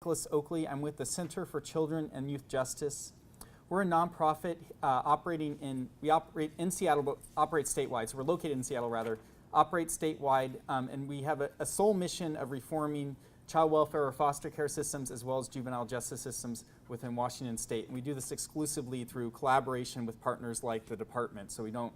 Nicholas Oakley. I'm with the Center for Children and Youth Justice. We're a nonprofit we operate in Seattle, but operate statewide. So we're located in Seattle, rather, operate statewide, and we have a sole mission of reforming child welfare or foster care systems as well as juvenile justice systems within Washington State. And we do this exclusively through collaboration with partners like the department. So we don't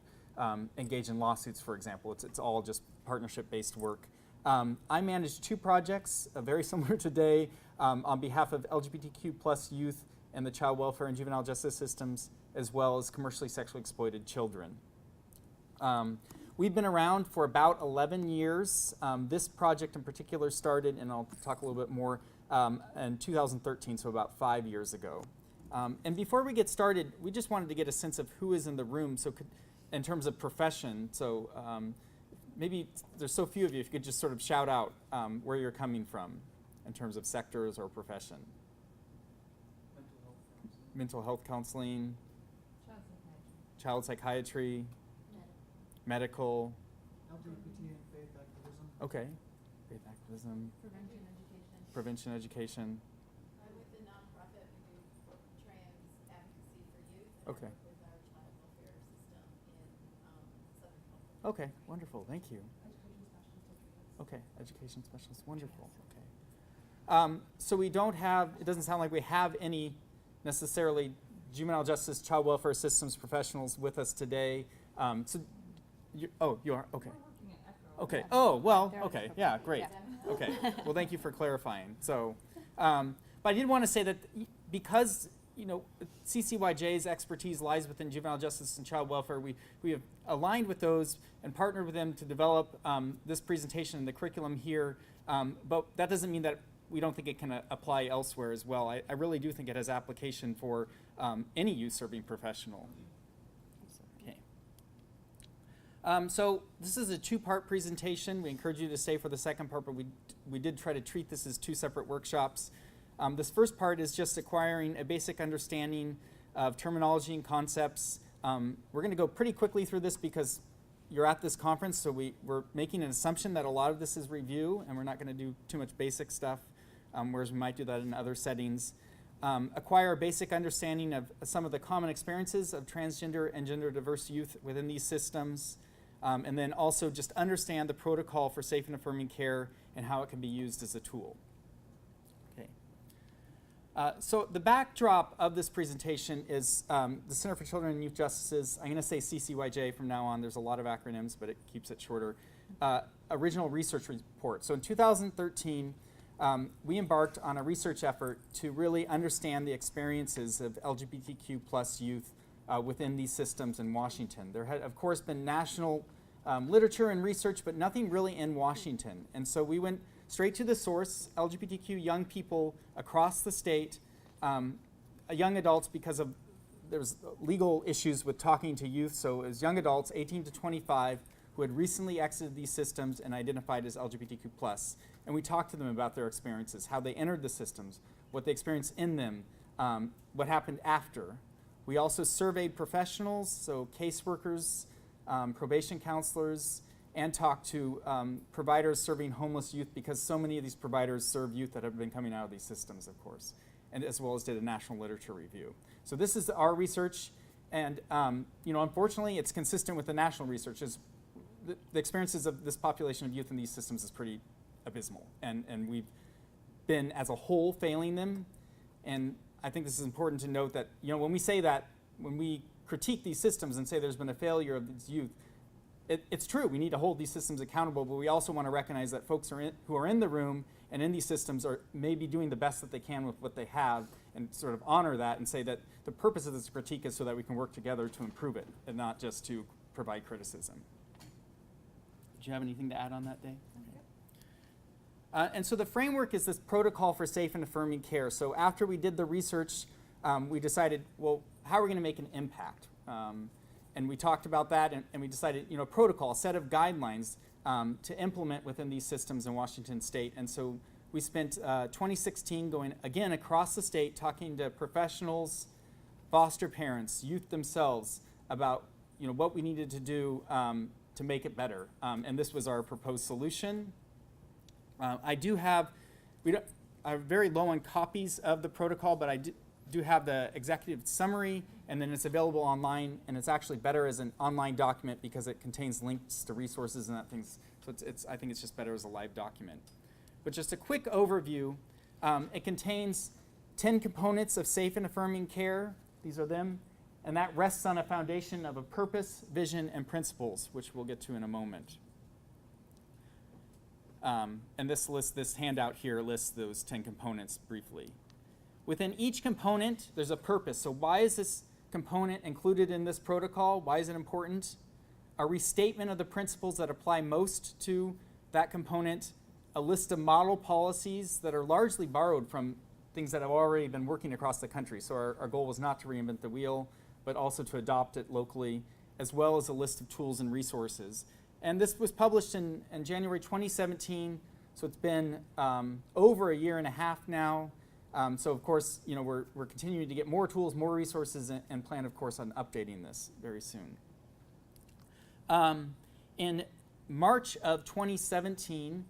engage in lawsuits, for example. It's all just partnership-based work. I manage 2 projects, very similar today, on behalf of LGBTQ plus youth and the child welfare and juvenile justice systems, as well as commercially sexually exploited children. We've been around for about 11 years. This project in particular started, and I'll talk a little bit more, in 2013, so about 5 years ago. And before we get started, we just wanted to get a sense of who is in the room, so in terms of profession. So maybe there's so few of you, if you could just sort of shout out where you're coming from in terms of sectors or profession. Mental health counseling. Child psychiatry. Medical. LGBT and faith activism. Okay. Faith activism. Prevention education. I'm with the nonprofit. We do trans advocacy for youth. Okay. With our child welfare system in Southern California. Okay, wonderful. Thank you. Okay, education specialist. Wonderful. Okay. So we don't have, it doesn't sound like we have any necessarily juvenile justice, child welfare systems professionals with us today. You are? Okay. Okay. Oh, well, okay. Yeah, great. Okay. Well, thank you for clarifying. So, but I did want to say that because, CCYJ's expertise lies within juvenile justice and child welfare, we have aligned with those and partnered with them to develop this presentation and the curriculum here. But that doesn't mean that we don't think it can apply elsewhere as well. I really do think it has application for any youth-serving professional. So this is a 2-part presentation. We encourage you to stay for the second part, but we did try to treat this as 2 separate workshops. This first part is just acquiring a basic understanding of terminology and concepts. We're going to go pretty quickly through this because you're at this conference, so we're making an assumption that a lot of this is review, and we're not going to do too much basic stuff, whereas we might do that in other settings. Acquire a basic understanding of some of the common experiences of transgender and gender diverse youth within these systems. And then also just understand the protocol for safe and affirming care and how it can be used as a tool. Okay. So the backdrop of this presentation is the Center for Children and Youth Justice's, I'm going to say CCYJ from now on, there's a lot of acronyms, but it keeps it shorter, original research report. So in 2013, we embarked on a research effort to really understand the experiences of LGBTQ plus youth within these systems in Washington. There had, of course, been national literature and research, but nothing really in Washington. And so we went straight to the source, LGBTQ young people across the state, young adults because of there's legal issues with talking to youth. So as young adults, 18 to 25, who had recently exited these systems and identified as LGBTQ plus. And we talked to them about their experiences, how they entered the systems, what they experienced in them, what happened after. We also surveyed professionals, so caseworkers, probation counselors, and talked to providers serving homeless youth because so many of these providers serve youth that have been coming out of these systems, of course, and as well as did a national literature review. So this is our research, and unfortunately, it's consistent with the national research. The experiences of this population of youth in these systems is pretty abysmal, and we've been, as a whole, failing them, and I think this is important to note that, when we say that, when we critique these systems and say there's been a failure of these youth, it's true, we need to hold these systems accountable, but we also want to recognize that folks who are in the room and in these systems are maybe doing the best that they can with what they have and sort of honor that and say that the purpose of this critique is so that we can work together to improve it and not just to provide criticism. Did you have anything to add on that, Dave? And so the framework is this protocol for safe and affirming care. So after we did the research, we decided, well, how are we going to make an impact? And we talked about that, and we decided, protocol, a set of guidelines to implement within these systems in Washington State. And so we spent 2016 going, again, across the state, talking to professionals, foster parents, youth themselves, about, what we needed to do to make it better. And this was our proposed solution. I do have, I'm very low on copies of the protocol, but I do have the executive summary, and then it's available online, and it's actually better as an online document because it contains links to resources and that things. So I think it's just better as a live document. But just a quick overview, it contains 10 components of safe and affirming care. These are them. And that rests on a foundation of a purpose, vision, and principles, which we'll get to in a moment. And this handout here lists those 10 components briefly. Within each component, there's a purpose. So why is this component included in this protocol? Why is it important? A restatement of the principles that apply most to that component, a list of model policies that are largely borrowed from things that have already been working across the country. So our goal was not to reinvent the wheel, but also to adopt it locally, as well as a list of tools and resources. And this was published in January 2017, so it's been over a year and a half now. So of course, we're continuing to get more tools, more resources, and plan, of course, on updating this very soon. In March of 2017,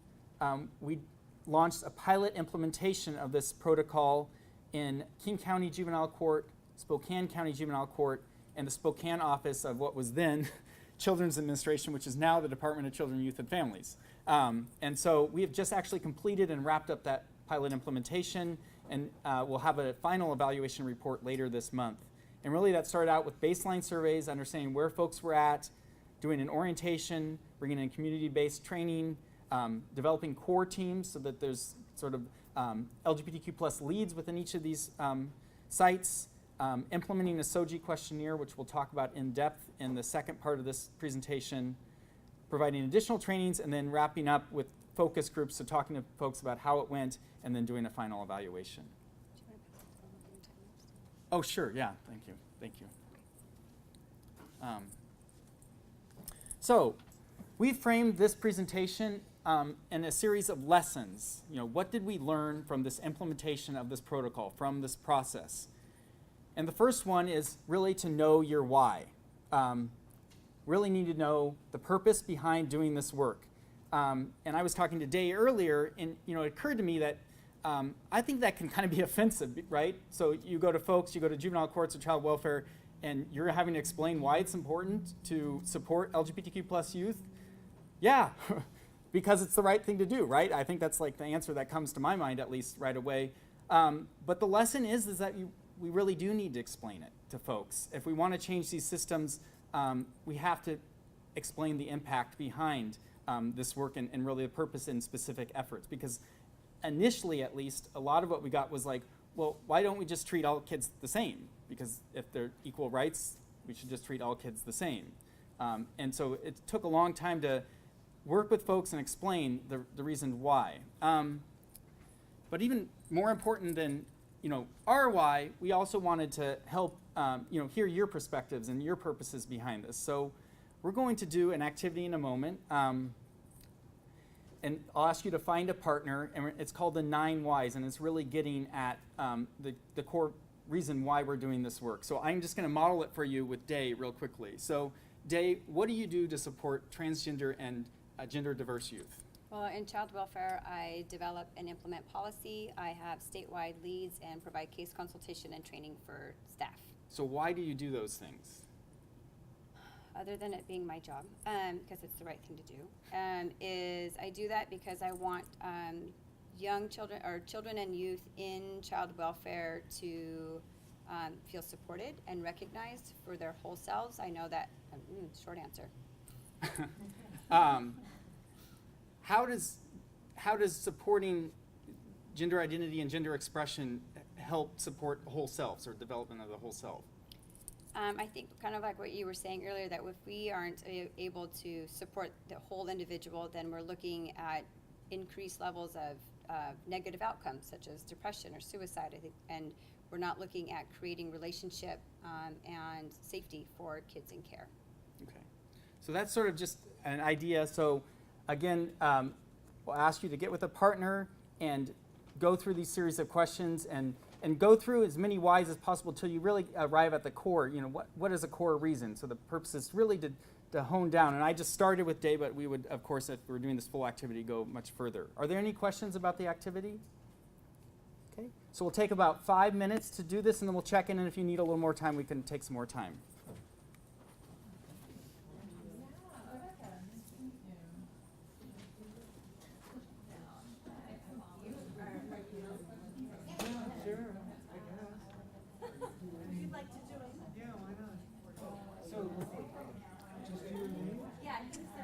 we launched a pilot implementation of this protocol in King County Juvenile Court, Spokane County Juvenile Court, and the Spokane office of what was then Children's Administration, which is now the Department of Children, Youth, and Families. And so we have just actually completed and wrapped up that pilot implementation, and we'll have a final evaluation report later this month. And really that started out with baseline surveys, understanding where folks were at, doing an orientation, bringing in community-based training, developing core teams so that there's sort of LGBTQ plus leads within each of these sites, implementing a SOGI questionnaire, which we'll talk about in depth in the second part of this presentation, providing additional trainings, and then wrapping up with focus groups, so talking to folks about how it went, and then doing a final evaluation. Oh, sure, yeah, thank you. So we framed this presentation in a series of lessons. What did we learn from this implementation of this protocol, from this process? And the first one is really to know your why. Really need to know the purpose behind doing this work. And I was talking to Day earlier, and it occurred to me that I think that can kind of be offensive, right? So you go to juvenile courts or child welfare, and you're having to explain why it's important to support LGBTQ plus youth. Yeah, because it's the right thing to do, right? I think that's like the answer that comes to my mind, at least right away. But the lesson is that we really do need to explain it to folks. If we want to change these systems, we have to explain the impact behind this work and really the purpose in specific efforts. Because initially, at least, a lot of what we got was like, well, why don't we just treat all kids the same? Because if they're equal rights, we should just treat all kids the same. And so it took a long time to work with folks and explain the reason why. But even more important than our why, we also wanted to help hear your perspectives and your purposes behind this. So we're going to do an activity in a moment. And I'll ask you to find a partner, and it's called the 9 Whys, and it's really getting at the core reason why we're doing this work. So I'm just going to model it for you with Day real quickly. So Day, what do you do to support transgender and gender diverse youth? Well, in child welfare, I develop and implement policy. I have statewide leads and provide case consultation and training for staff. So why do you do those things? Other than it being my job, because it's the right thing to do, is I do that because I want young children or children and youth in child welfare to feel supported and recognized for their whole selves. I know that, short answer. How does supporting gender identity and gender expression help support whole selves or development of the whole self? I think kind of like what you were saying earlier, that if we aren't able to support the whole individual, then we're looking at increased levels of negative outcomes such as depression or suicide, I think, and we're not looking at creating relationship and safety for kids in care. Okay, so that's sort of just an idea. So again, we'll ask you to get with a partner and go through these series of questions and go through as many whys as possible till you really arrive at the core. What is a core reason? So the purpose is really to hone down. And I just started with Day, but we would, of course, if we're doing this full activity, go much further. Are there any questions about the activity? So we'll take about 5 minutes to do this, and then we'll check in, and if you need a little more time, we can take some more time. You'd like to join? Yeah, why not? So, just you and me? Yeah, I think so.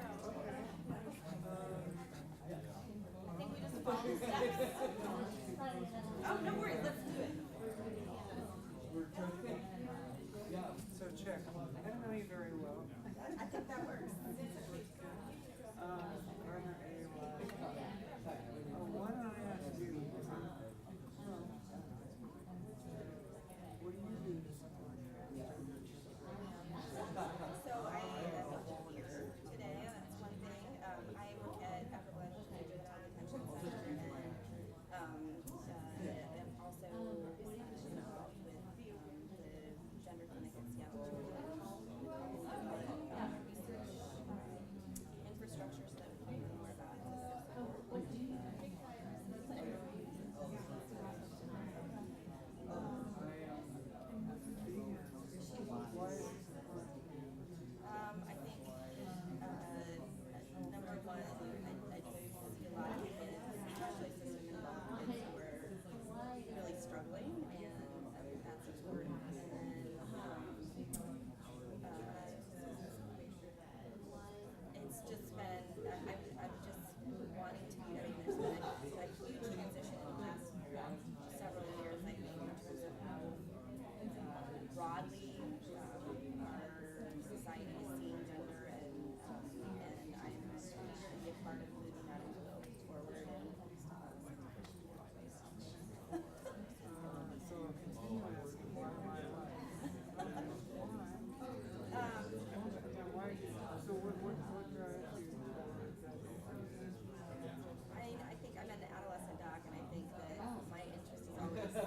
I think we just follow the steps. Oh, no worries, let's do it. So check. I don't know you very well. I think that works. Why don't I ask you? What do you do to support? So I am a volunteer today. That's one thing. I work at Affirming Juvenile Detention Center, and am also involved with the gender clinic at Seattle Children's research infrastructure so that we can learn more about I think number one, I do see a lot of kids, especially system involved kids who are really struggling, and that's important. And then it's just been, I'm just wanting to be, I mean, there's been a huge transition in the last several years, I think, in terms of how broadly our society is seeing gender, and I'm to be a part of moving that envelope forward. So continue asking why am I alive? So what drives you? I think I'm an adolescent doc, and I think that my interest is always to,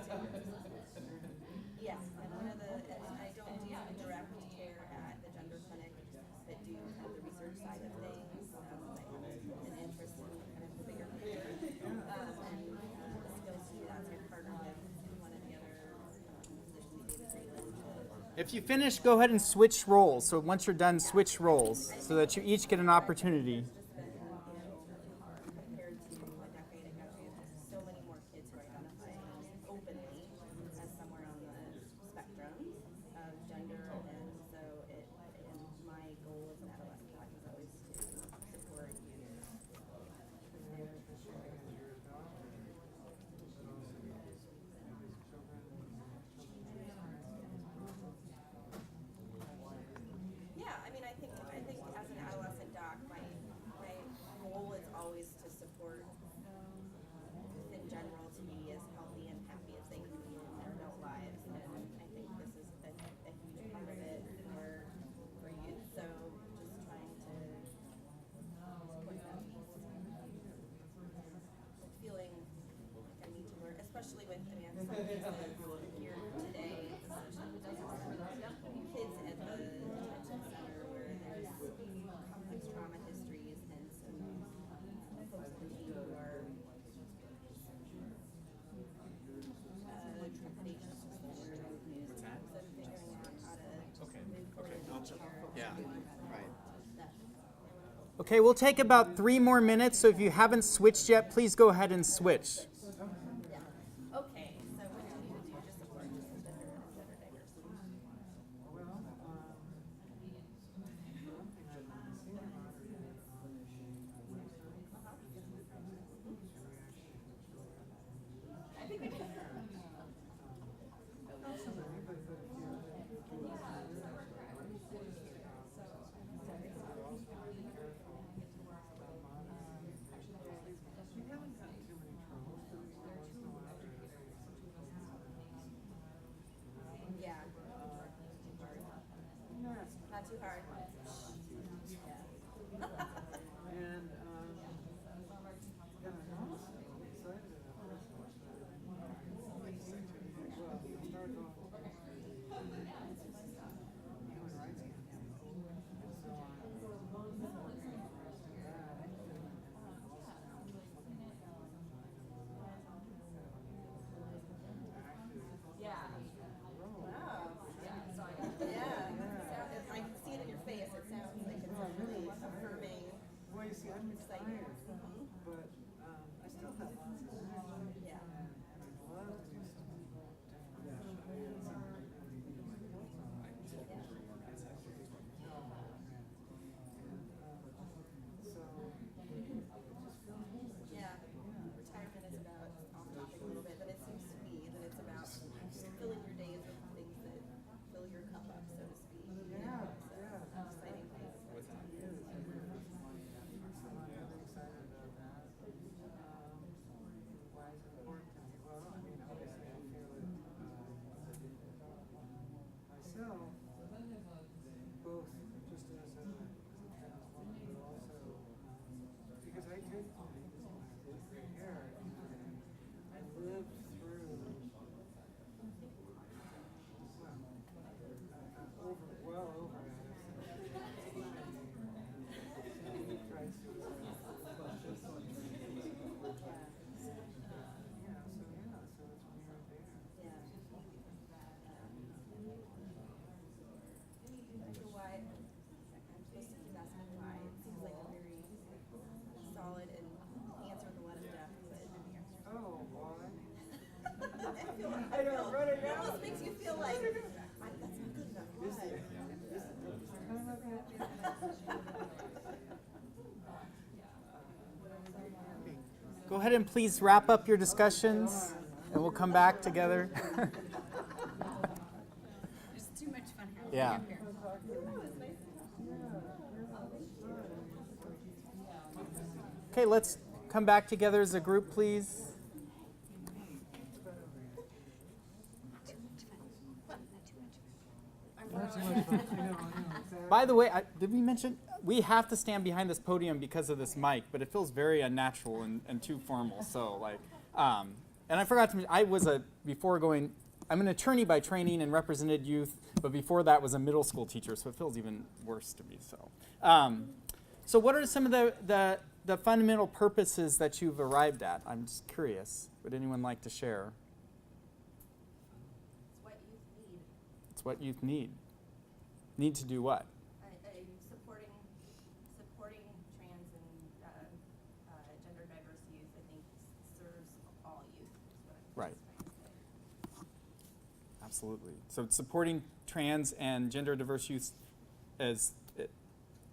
yes, I'm one of the, and I don't do direct care at the gender clinic, but do kind of the research side of things. I have an interest in kind of the bigger picture, and the skills to do that, so I partner with one of the other physicians, David Grayland. If you finish, go ahead and switch roles. So once you're done, switch roles so that you each get an opportunity. Just been, compared to a decade ago, there's so many more kids who are identifying openly as somewhere on the spectrum of gender, and so and my goal as an adolescent doc is always to support you. Yeah, I mean, I think as an adolescent doc, my goal is always to support youth in general to be as healthy and happy as they can be in their adult lives, and I think this is a huge part of it for youth. So just trying to support that piece. Feeling like I need to work, especially with, I mean, I have some cases here today, especially with kids at the detention center where there's complex trauma histories and some folks on the team who are trepidatious with the word news. So figuring out how to move forward in care. Yeah, right. Okay, we'll take about 3 more minutes, so if you haven't switched yet, please go ahead and switch. Yeah. Okay, so what do you do to support just gender diversity? Well, one thing I've been seeing a lot is I think we can. not so many, but a few. We haven't gotten too many troubles, but once in a while Yeah. Not too hard. And I'm also excited about this one. Well, we started off human rights campaign. And so I'm working across that. And also feel, it almost makes you feel like, that's not good enough. Go ahead and please wrap up your discussions, and we'll come back together. There's too much fun happening Yeah. up here. Okay, let's come back together as a group, please. By the way, did we mention we have to stand behind this podium because of this mic, but it feels very unnatural and too formal. So like, and I forgot to mention, I'm an attorney by training and represented youth, but before that was a middle school teacher, so it feels even worse to me. So what are some of the fundamental purposes that you've arrived at? I'm just curious. Would anyone like to share? It's what youth need. It's what youth need. Need to do what? Supporting trans and gender diverse youth, I think, serves all youth. Is what I'm Right. trying to say. Absolutely. So supporting trans and gender diverse youth as,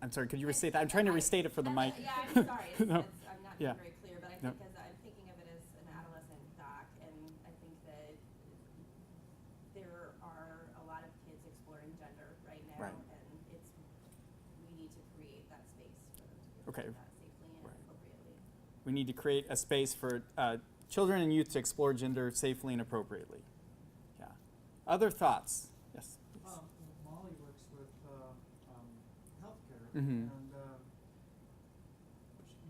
I'm sorry, could you restate that? I'm trying to restate it for the mic. Yeah, I'm sorry. No. I'm not Yeah. being very clear, but I No. think as I'm thinking of it as an adolescent doc, and I think that there are a lot of kids exploring gender right now, Right. and we need to create that space for them to be able Okay. to do that safely and Right. appropriately. We need to create a space for children and youth to explore gender safely and appropriately. Yeah. Other thoughts? Yes. please. Molly works with healthcare, Mhm. and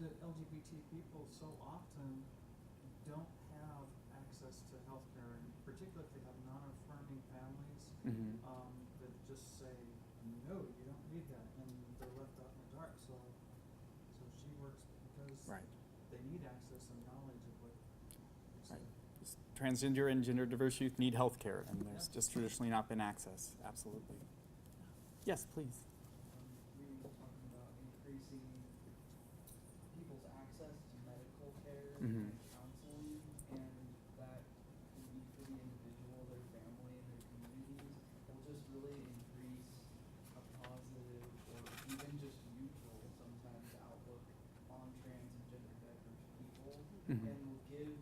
the LGBT people so often don't have access to healthcare, and particularly if they have non-affirming families Mhm. that just say, no, you don't need that, and they're left out in the dark. So she works because Right. they need access and knowledge of what it's Right. Transgender and gender diverse youth need health care, and there's just traditionally not been access. Absolutely. Yes, please. We were talking about increasing people's access to medical care Mhm. and counseling, and that can be for the individual, their family, and their communities. Will just really increase a positive or even just neutral sometimes outlook on trans and gender diverse people, Mhm. and will give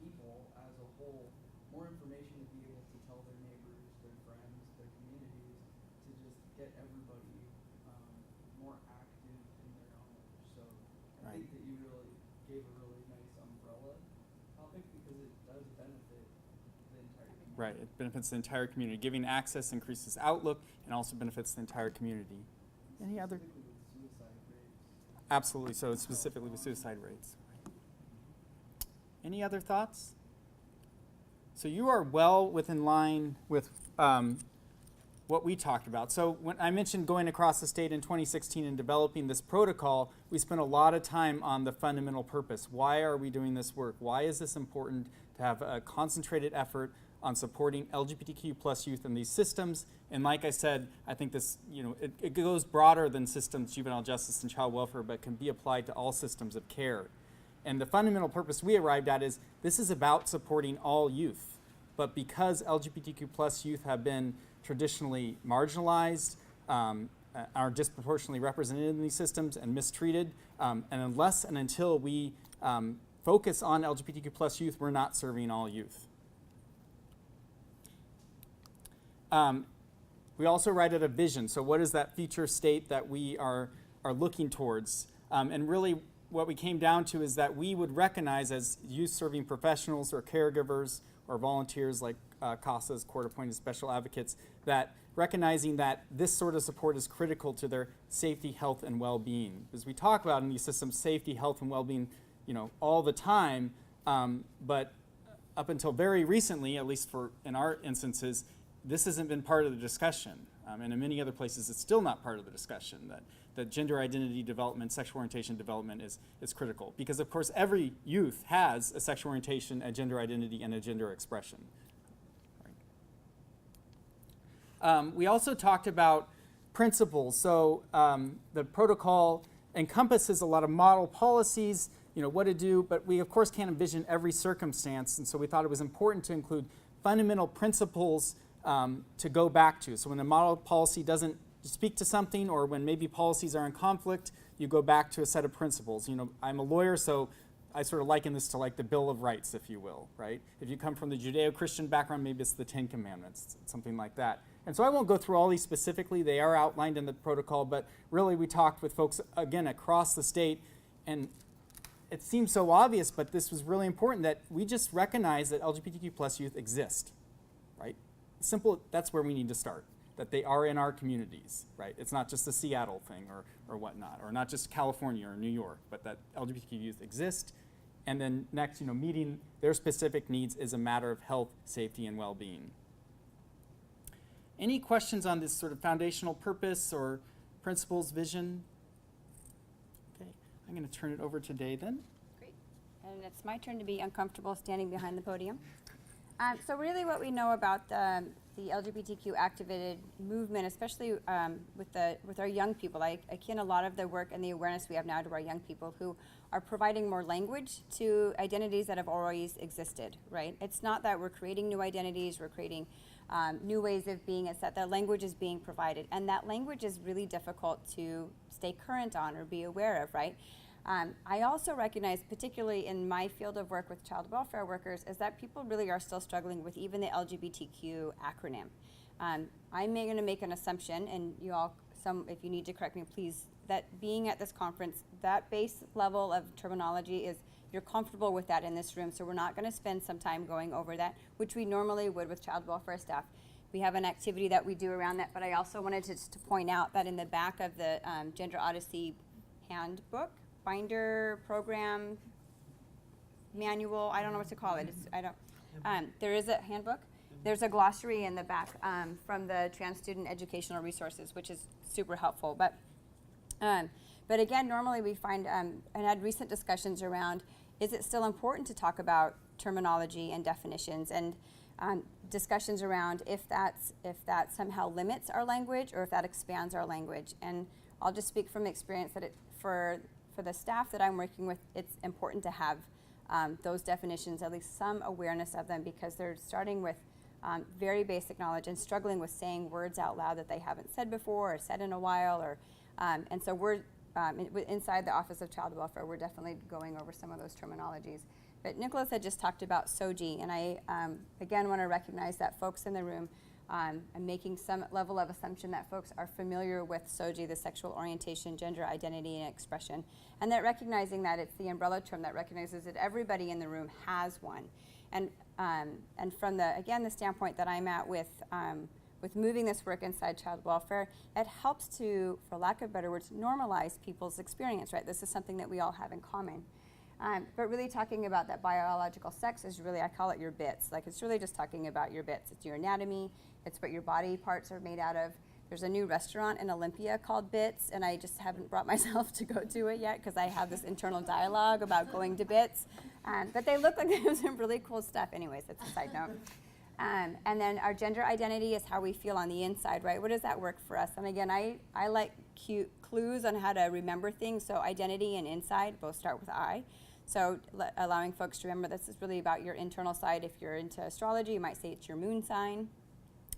people as a whole more information to be able to tell their neighbors, their friends, their communities, to just get everybody more active in their knowledge. So I Right. think that you really gave a really nice umbrella topic because it does benefit the entire community. Right. It benefits the entire community. Giving access increases outlook and also benefits the entire community. Any other? Specifically with suicide rates. Absolutely. So specifically with suicide rates. Any other thoughts? So you are well within line with what we talked about. So when I mentioned going across the state in 2016 and developing this protocol, we spent a lot of time on the fundamental purpose. Why are we doing this work? Why is this important to have a concentrated effort on supporting LGBTQ plus youth in these systems? And like I said, I think this, it goes broader than systems, juvenile justice and child welfare, but can be applied to all systems of care. And the fundamental purpose we arrived at is this is about supporting all youth. But because LGBTQ plus youth have been traditionally marginalized, are disproportionately represented in these systems and mistreated, and unless and until we focus on LGBTQ plus youth, we're not serving all youth. We also write out a vision. So what is that future state that we are looking towards? And really what we came down to is that we would recognize as youth-serving professionals or caregivers or volunteers like CASAs, court-appointed special advocates, that recognizing that this sort of support is critical to their safety, health, and well-being. As we talk about in these systems, safety, health, and well-being, all the time, but up until very recently, at least in our instances, this hasn't been part of the discussion. And in many other places, it's still not part of the discussion, that gender identity development, sexual orientation development is critical. Because, of course, every youth has a sexual orientation, a gender identity, and a gender expression. Right. We also talked about principles. So the protocol encompasses a lot of model policies what to do, but we of course can't envision every circumstance, and so we thought it was important to include fundamental principles to go back to. So when the model policy doesn't speak to something, or when maybe policies are in conflict, you go back to a set of principles. I'm a lawyer, so I sort of liken this to like the Bill of Rights, if you will, right? If you come from the Judeo-Christian background, maybe it's the Ten Commandments, something like that. And so I won't go through all these specifically. They are outlined in the protocol, but really we talked with folks, again, across the state, and it seems so obvious, but this was really important that we just recognize that LGBTQ plus youth exist, right? Simple, that's where we need to start, that they are in our communities, right? It's not just a Seattle thing or whatnot, or not just California or New York, but that LGBTQ youth exist. And then next, meeting their specific needs is a matter of health, safety, and well-being. Any questions on this sort of foundational purpose or principles, vision? Okay, I'm going to turn it over to Day then. Great. And it's my turn to be uncomfortable standing behind the podium. So really what we know about the LGBTQ activated movement, especially with our young people, I akin a lot of the work and the awareness we have now to our young people who are providing more language to identities that have always existed, right? It's not that we're creating new identities, we're creating new ways of being, it's that the language is being provided. And that language is really difficult to stay current on or be aware of, right? I also recognize, particularly in my field of work with child welfare workers, is that people really are still struggling with even the LGBTQ acronym. I'm going to make an assumption, and you all, if you need to correct me, please, that being at this conference, that base level of terminology is, you're comfortable with that in this room, so we're not going to spend some time going over that, which we normally would with child welfare staff. We have an activity that we do around that, but I also wanted to point out that in the back of the Gender Odyssey handbook, binder, program, manual, I don't know what to call it. There is a handbook. There's a glossary in the back from the Trans Student Educational Resources, which is super helpful. But again, normally we find, and had recent discussions around, is it still important to talk about terminology and definitions, and discussions around if that somehow limits our language or if that expands our language. And I'll just speak from experience that for the staff that I'm working with, it's important to have those definitions, at least some awareness of them, because they're starting with very basic knowledge and struggling with saying words out loud that they haven't said before or said in a while. And so we're, inside the Office of Child Welfare, we're definitely going over some of those terminologies. But Nicholas had just talked about SOGI, and I, again, want to recognize that folks in the room, I'm making some level of assumption that folks are familiar with SOGI, the sexual orientation, gender identity, and expression, and that recognizing that it's the umbrella term that recognizes that everybody in the room has one. And from the standpoint that I'm at with moving this work inside child welfare, it helps to, for lack of better words, normalize people's experience, right? This is something that we all have in common. But really talking about that biological sex is really, I call it your bits. Like, it's really just talking about your bits. It's your anatomy. It's what your body parts are made out of. There's a new restaurant in Olympia called Bits, and I just haven't brought myself to go to it yet because I have this internal dialogue about going to Bits. But they look like they have some really cool stuff. Anyways, that's a side note. And then our gender identity is how we feel on the inside, right? What does that work for us? And again, I like cute clues on how to remember things. So identity and inside both start with I. So allowing folks to remember this is really about your internal side. If you're into astrology, you might say it's your moon sign,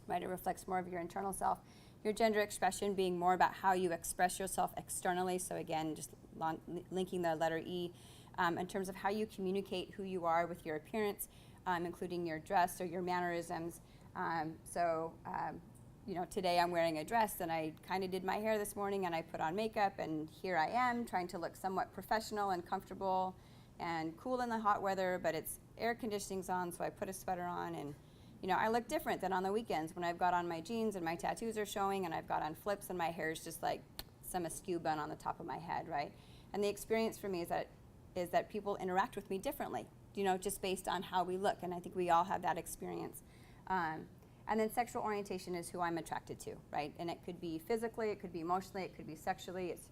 right? It reflects more of your internal self. Your gender expression being more about how you express yourself externally. So again, just linking the letter E in terms of how you communicate who you are with your appearance, including your dress or your mannerisms. Today I'm wearing a dress, and I kind of did my hair this morning, and I put on makeup, and here I am trying to look somewhat professional and comfortable and cool in the hot weather, but it's air conditioning's on, so I put a sweater on, and I look different than on the weekends when I've got on my jeans and my tattoos are showing and I've got on flips and my hair is just like some askew bun on the top of my head, right? And the experience for me is that people interact with me differently, just based on how we look, and I think we all have that experience. And then sexual orientation is who I'm attracted to, right? And it could be physically, it could be emotionally, it could be sexually. It's,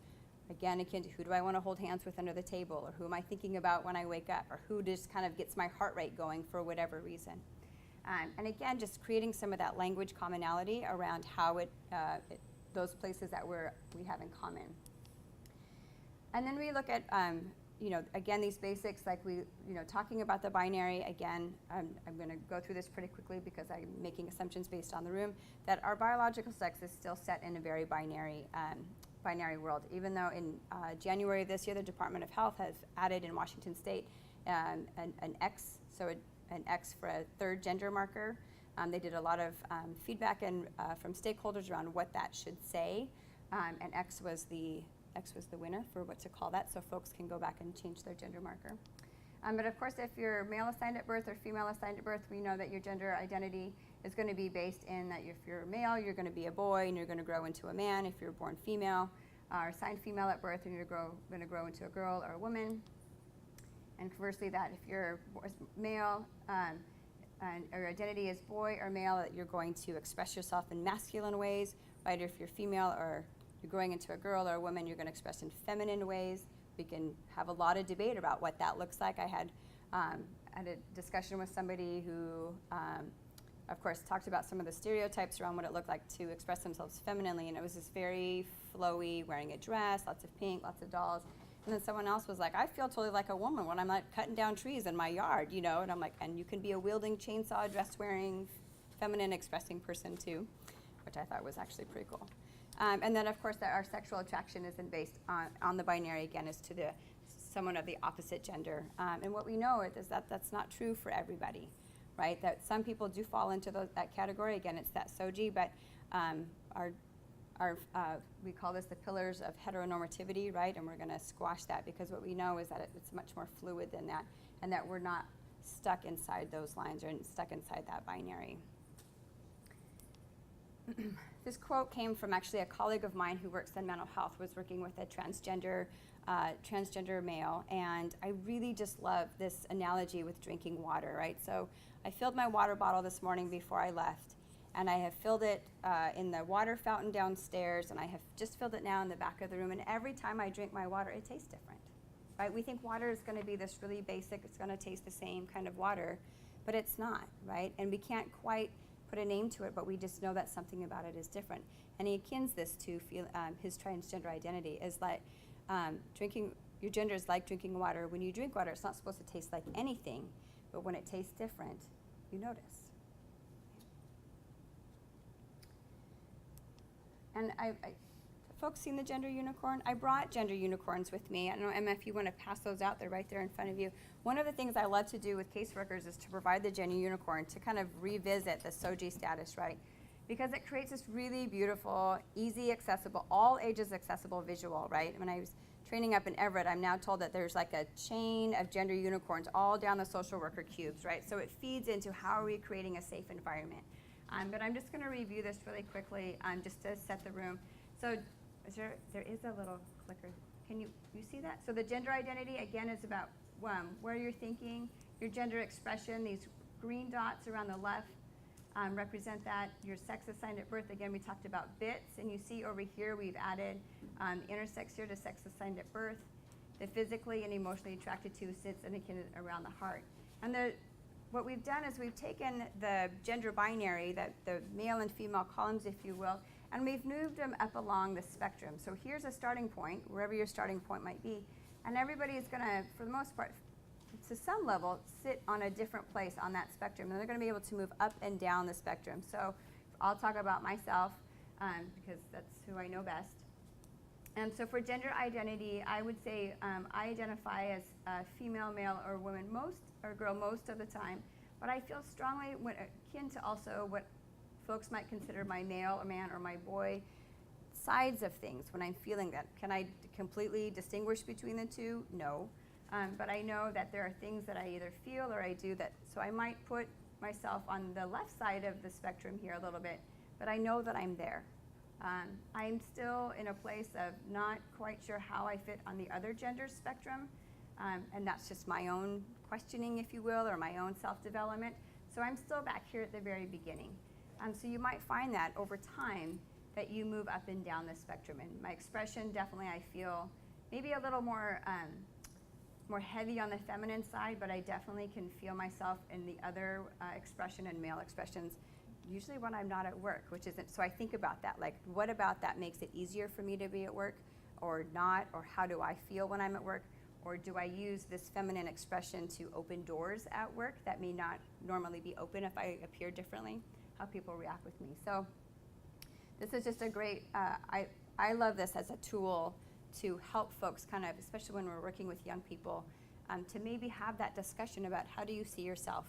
again, akin to who do I want to hold hands with under the table, or who am I thinking about when I wake up, or who just kind of gets my heart rate going for whatever reason. And again, just creating some of that language commonality around how those places that we have in common. And then we look at, again, these basics, like talking about the binary, again, I'm going to go through this pretty quickly because I'm making assumptions based on the room, that our biological sex is still set in a very binary world. Even though in January of this year, the Department of Health has added in Washington State an X, so an X for a third gender marker. They did a lot of feedback from stakeholders around what that should say, and X was the winner for what to call that, so folks can go back and change their gender marker. But of course, if you're male assigned at birth or female assigned at birth, we know that your gender identity is going to be based in that if you're male, you're going to be a boy and you're going to grow into a man. If you're born female or assigned female at birth, and you're going to grow into a girl or a woman. And conversely, that if you're male and your identity is boy or male, that you're going to express yourself in masculine ways, right? Or if you're female or you're growing into a girl or a woman, you're going to express in feminine ways. We can have a lot of debate about what that looks like. I had a discussion with somebody who, of course, talked about some of the stereotypes around what it looked like to express themselves femininely, and it was just very flowy, wearing a dress, lots of pink, lots of dolls. And then someone else was like, I feel totally like a woman when I'm like cutting down trees in my yard, and I'm like, and you can be a wielding chainsaw, dress-wearing, feminine expressing person too, which I thought was actually pretty cool. And then, of course, that our sexual attraction isn't based on the binary, again, as to someone of the opposite gender. And what we know is that that's not true for everybody, right? That some people do fall into that category. Again, it's that SOGI, but we call this the pillars of heteronormativity, right? And we're going to squash that because what we know is that it's much more fluid than that, and that we're not stuck inside those lines or stuck inside that binary. This quote came from actually a colleague of mine who works in mental health, was working with a transgender male, and I really just love this analogy with drinking water, right? So I filled my water bottle this morning before I left, and I have filled it in the water fountain downstairs, and I have just filled it now in the back of the room, and every time I drink my water, it tastes different, right? We think water is going to be this really basic, it's going to taste the same kind of water, but it's not, right? And we can't quite put a name to it, but we just know that something about it is different. And he akins this to his transgender identity, is like your gender is like drinking water. When you drink water, it's not supposed to taste like anything, but when it tastes different, you notice. And folks seen the gender unicorn? I brought gender unicorns with me. I don't know, Emma, if you want to pass those out, they're right there in front of you. One of the things I love to do with caseworkers is to provide the gender unicorn to kind of revisit the SOGI status, right? Because it creates this really beautiful, easy, accessible, all ages accessible visual, right? When I was training up in Everett, I'm now told that there's like a chain of gender unicorns all down the social worker cubes, right? So it feeds into how are we creating a safe environment. But I'm just going to review this really quickly just to set the room. So there is a little clicker. Can you see that? So the gender identity, again, is about where you're thinking, your gender expression. These green dots around the left represent that. Your sex assigned at birth, again, we talked about bits, and you see over here we've added intersex here to sex assigned at birth. The physically and emotionally attracted to sits indicated around the heart. And what we've done is we've taken the gender binary, the male and female columns, if you will, and we've moved them up along the spectrum. So here's a starting point, wherever your starting point might be, and everybody is going to, for the most part, to some level, sit on a different place on that spectrum, and they're going to be able to move up and down the spectrum. So I'll talk about myself because that's who I know best. So for gender identity, I would say I identify as female, male, or woman girl most of the time, but I feel strongly akin to also what folks might consider my male, or man, or my boy sides of things when I'm feeling that. Can I completely distinguish between the two? No. But I know that there are things that I either feel or I do that, so I might put myself on the left side of the spectrum here a little bit, but I know that I'm there. I'm still in a place of not quite sure how I fit on the other gender spectrum, and that's just my own questioning, if you will, or my own self-development. So I'm still back here at the very beginning. So you might find that over time that you move up and down the spectrum. And my expression, definitely I feel maybe a little more heavy on the feminine side, but I definitely can feel myself in the other expression and male expressions, usually when I'm not at work, which isn't, so I think about that, like what about that makes it easier for me to be at work or not, or how do I feel when I'm at work? Or do I use this feminine expression to open doors at work that may not normally be open if I appear differently? How people react with me. So this is just a great, I love this as a tool to help folks kind of, especially when we're working with young people, to maybe have that discussion about how do you see yourself,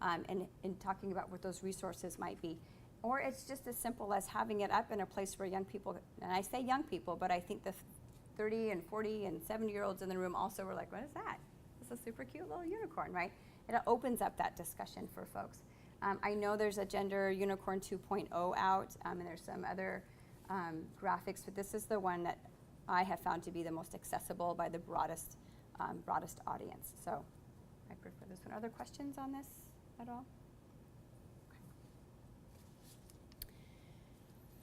and talking about what those resources might be. Or it's just as simple as having it up in a place where young people, and I say young people, but I think the 30 and 40 and 70-year-olds in the room also were like, what is that? It's a super cute little unicorn, right? It opens up that discussion for folks. I know there's a Gender Unicorn 2.0 out, and there's some other graphics, but this is the one that I have found to be the most accessible by the broadest audience. So I prefer this one. Are there questions on this at all?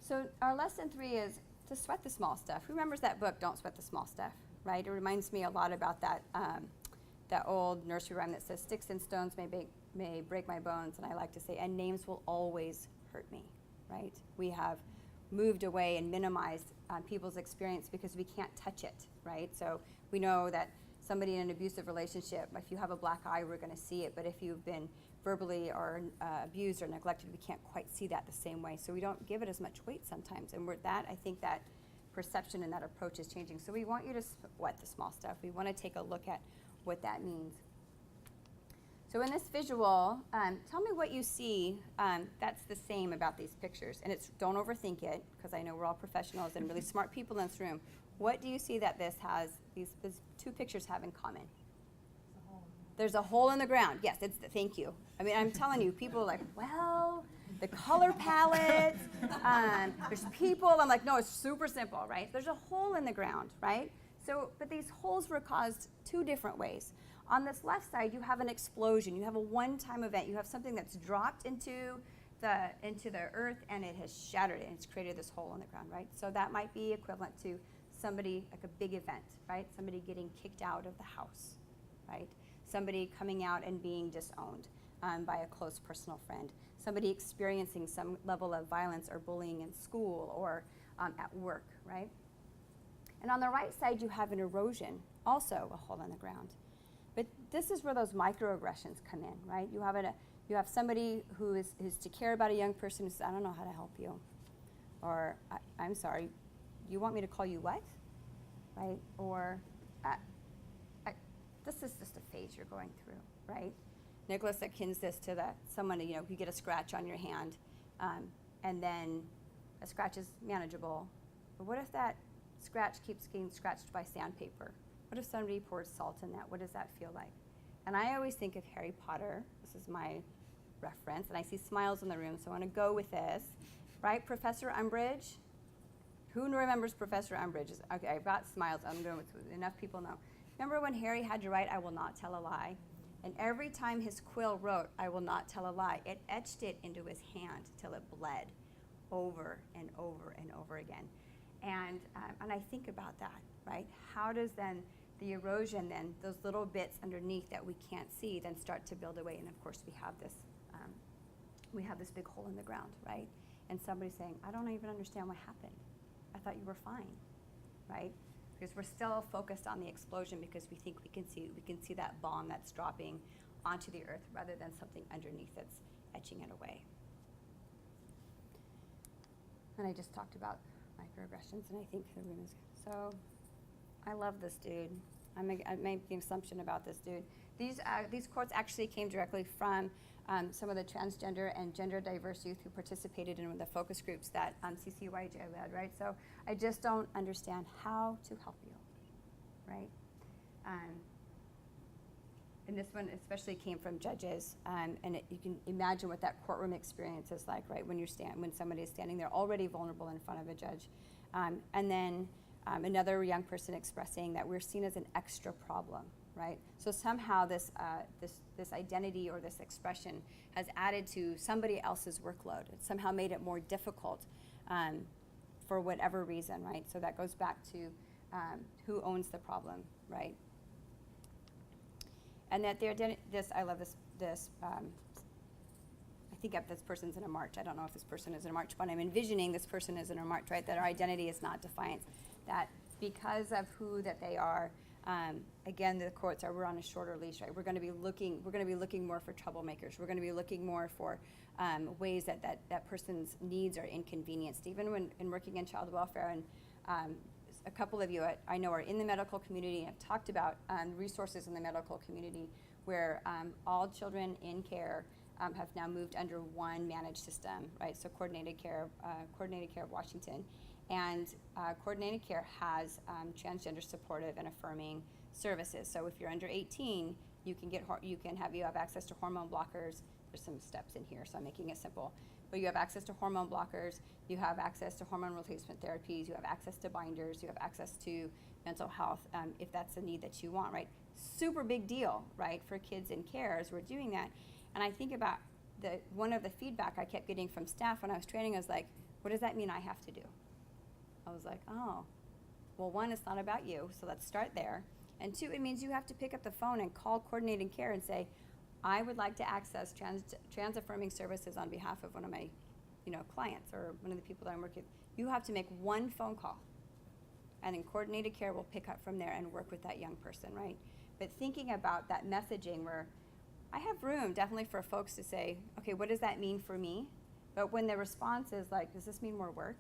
So our lesson 3 is to sweat the small stuff. Who remembers that book, Don't Sweat the Small Stuff, right? It reminds me a lot about that old nursery rhyme that says, sticks and stones may break my bones, and I like to say, and names will always hurt me, right? We have moved away and minimized people's experience because we can't touch it, right? So we know that somebody in an abusive relationship, if you have a black eye, we're gonna see it, but if you've been verbally or abused or neglected, we can't quite see that the same way. So we don't give it as much weight sometimes. And I think that perception and that approach is changing. So we want you to sweat the small stuff. We want to take a look at what that means. So in this visual, tell me what you see that's the same about these pictures. And don't overthink it, because I know we're all professionals and really smart people in this room. What do you see that these two pictures have in common? There's a hole in the ground. Yes, thank you. I mean, I'm telling you, people are like, well, the color palette, there's people. I'm like, no, it's super simple, right? There's a hole in the ground, right? So, but these holes were caused 2 different ways. On this left side, you have an explosion. You have a one-time event. You have something that's dropped into the earth, and it has shattered it, and it's created this hole in the ground, right? So that might be equivalent to somebody, like a big event, right? Somebody getting kicked out of the house, right? Somebody coming out and being disowned by a close personal friend. Somebody experiencing some level of violence or bullying in school or at work, right? And on the right side, you have an erosion, also a hole in the ground. But this is where those microaggressions come in, right? You have somebody who is to care about a young person who says, I don't know how to help you. Or, I'm sorry, you want me to call you what? Right? Or, this is just a phase you're going through, right? Nicholas akins this to someone, you get a scratch on your hand, and then a scratch is manageable. But what if that scratch keeps getting scratched by sandpaper? What if somebody pours salt in that? What does that feel like? And I always think of Harry Potter. This is my reference, and I see smiles in the room, so I want to go with this, right? Professor Umbridge. Who remembers Professor Umbridge? Okay, I've got smiles. I'm going with enough people know. Remember when Harry had to write, I will not tell a lie? And every time his quill wrote, I will not tell a lie, it etched it into his hand till it bled over and over and over again. And I think about that, right? How does then the erosion, then those little bits underneath that we can't see, then start to build away? And of course, we have this big hole in the ground, right? And somebody's saying, I don't even understand what happened. I thought you were fine, right? Because we're still focused on the explosion because we think we can see that bomb that's dropping onto the earth rather than something underneath that's etching it away. And I just talked about microaggressions, and I think the room is so. I love this dude. I'm making an assumption about this dude. These quotes actually came directly from some of the transgender and gender diverse youth who participated in the focus groups that CCYJ led, right? So I just don't understand how to help you, right? And this one especially came from judges, and you can imagine what that courtroom experience is like, right? When somebody is standing there already vulnerable in front of a judge, and then another young person expressing that we're seen as an extra problem, right? So somehow this identity or this expression has added to somebody else's workload. It somehow made it more difficult for whatever reason, right? So that goes back to who owns the problem, right? And that the identity, I love this, I think this person's in a march. I don't know if this person is in a march, but I'm envisioning this person is in a march, right? That our identity is not defiant. That because of who that they are, Again, the quotes are, we're on a shorter leash, right? We're going to be looking more for troublemakers. We're going to be looking more for ways that person's needs are inconvenienced. Even when in working in child welfare, and a couple of you I know are in the medical community and have talked about resources in the medical community where all children in care have now moved under one managed system, right? So Coordinated Care of Washington. And Coordinated Care has transgender supportive and affirming services. So if you're under 18, you have access to hormone blockers. There's some steps in here, so I'm making it simple. But you have access to hormone blockers, you have access to hormone replacement therapies, you have access to binders, you have access to mental health, if that's the need that you want, right? Super big deal, right, for kids in care as we're doing that. And I think about one of the feedback I kept getting from staff when I was training was like, what does that mean I have to do? I was like, oh, well, one, it's not about you, so let's start there. And two, it means you have to pick up the phone and call Coordinated Care and say, I would like to access trans affirming services on behalf of one of my, clients or one of the people that I'm working with. You have to make one phone call, and then Coordinated Care will pick up from there and work with that young person, right? But thinking about that messaging where I have room definitely for folks to say, okay, what does that mean for me? But when the response is like, does this mean more work?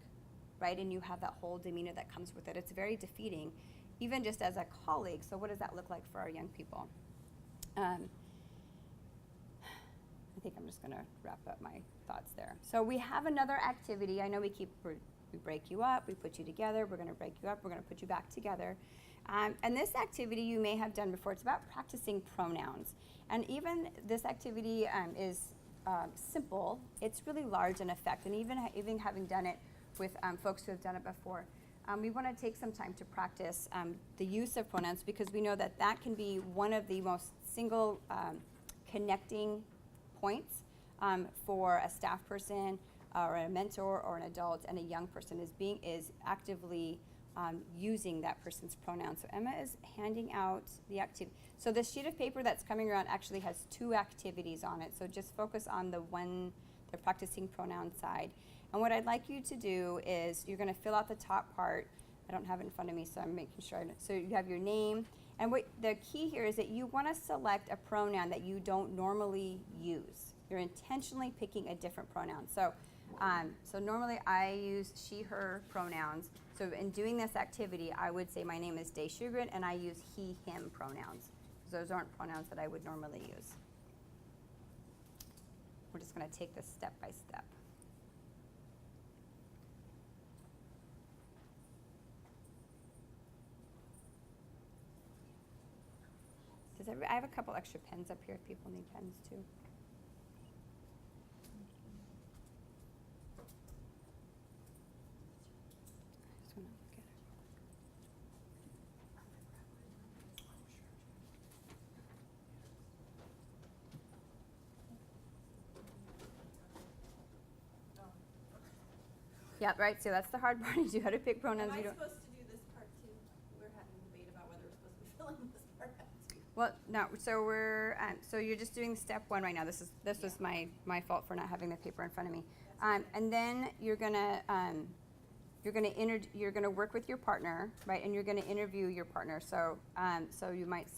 Right, and you have that whole demeanor that comes with it. It's very defeating, even just as a colleague. So what does that look like for our young people? I think I'm just going to wrap up my thoughts there. So we have another activity. I know we break you up, we put you together, we're going to break you up, we're going to put you back together. And this activity you may have done before. It's about practicing pronouns. And even this activity is simple. It's really large in effect. And even having done it with folks who have done it before, we want to take some time to practice the use of pronouns, because we know that can be one of the most single connecting points for a staff person or a mentor or an adult, and a young person is actively using that person's pronouns. So Emma is handing out the activity. So this sheet of paper that's coming around actually has 2 activities on it. So just focus on the practicing pronoun side. And what I'd like you to do is you're going to fill out the top part. I don't have it in front of me, so I'm making sure. So you have your name. And what the key here is that you want to select a pronoun that you don't normally use. You're intentionally picking a different pronoun. So normally I use she, her pronouns. So in doing this activity, I would say my name is Day Shugren, and I use he, him pronouns. Those aren't pronouns that I would normally use. We're just going to take this step by step. I have a couple extra pens up here if people need pens too. I just want to look at it. Yeah, right. So that's the hard part, is you how to pick pronouns. Am I supposed to do this part too? We're having a debate about whether we're supposed to be filling this part out too. Well, no. So we're so you're just doing step 1 right now. This was my fault for not having the paper in front of me. And then you're gonna work with your partner, right? And you're gonna interview your partner. So I might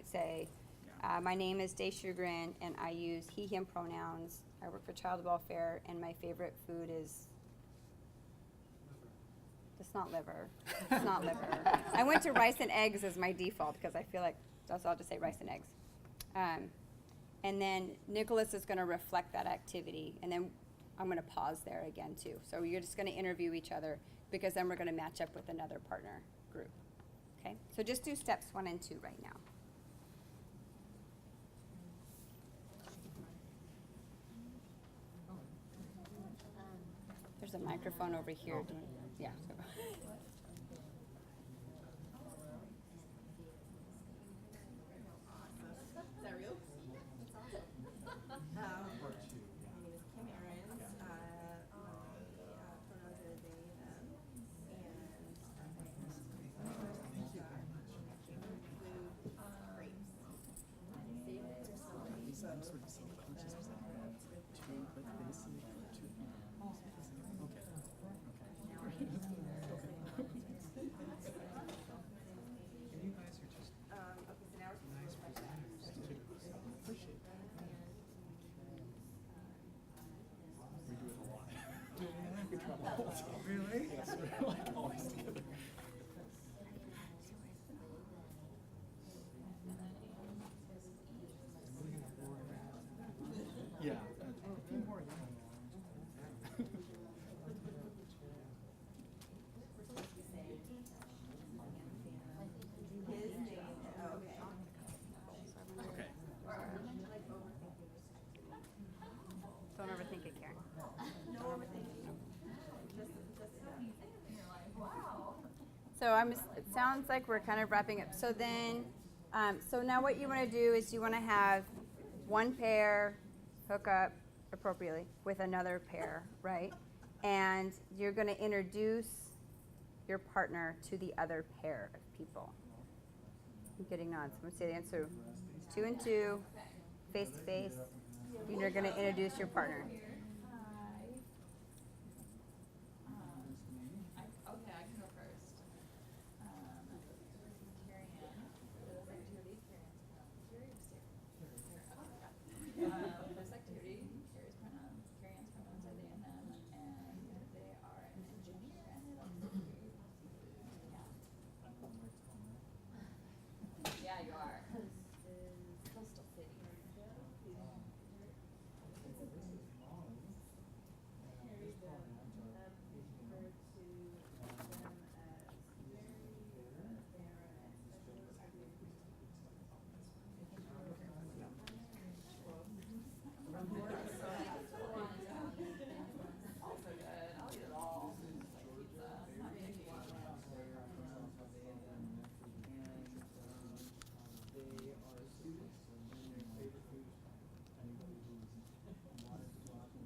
say, my name is Day Shugren, and I use he, him pronouns. I work for child welfare, and my favorite food is. It's not liver. It's not liver. I went to rice and eggs as my default because I feel like I'll just say rice and eggs. And then Nicholas is going to reflect that activity, and then I'm going to pause there again too. So you're just going to interview each other, because then we're going to match up with another partner group. Okay? So just do steps 1 and 2 right now. There's a microphone over here. Yeah. Is that real? That's awesome. My name is Kim Aarons. My pronouns are they, them. And my favorite food, grapes. old. Really? Yes, we're like always together. Yeah, a few more. Okay. Don't overthink it, Karen. So it sounds like we're kind of wrapping up. So then, so now what you want to do is you want to have one pair hook up appropriately with another pair, right? And you're going to introduce your partner to the other pair of people. I'm getting nods. I'm going to say the answer. 2 and 2, face to face. And you're going to introduce your partner. Okay, I can go first. Carrie Ann, those activities, Carrie Ann's this activity, Carrie's pronouns, Carrie Ann's pronouns are they and them, and they are an engineer and they love food. Yeah, you are. Coastal City. Also good. I'll eat it all. It's like pizza. Not picky. They are students, and their favorite food is anybody who's wanted to go out and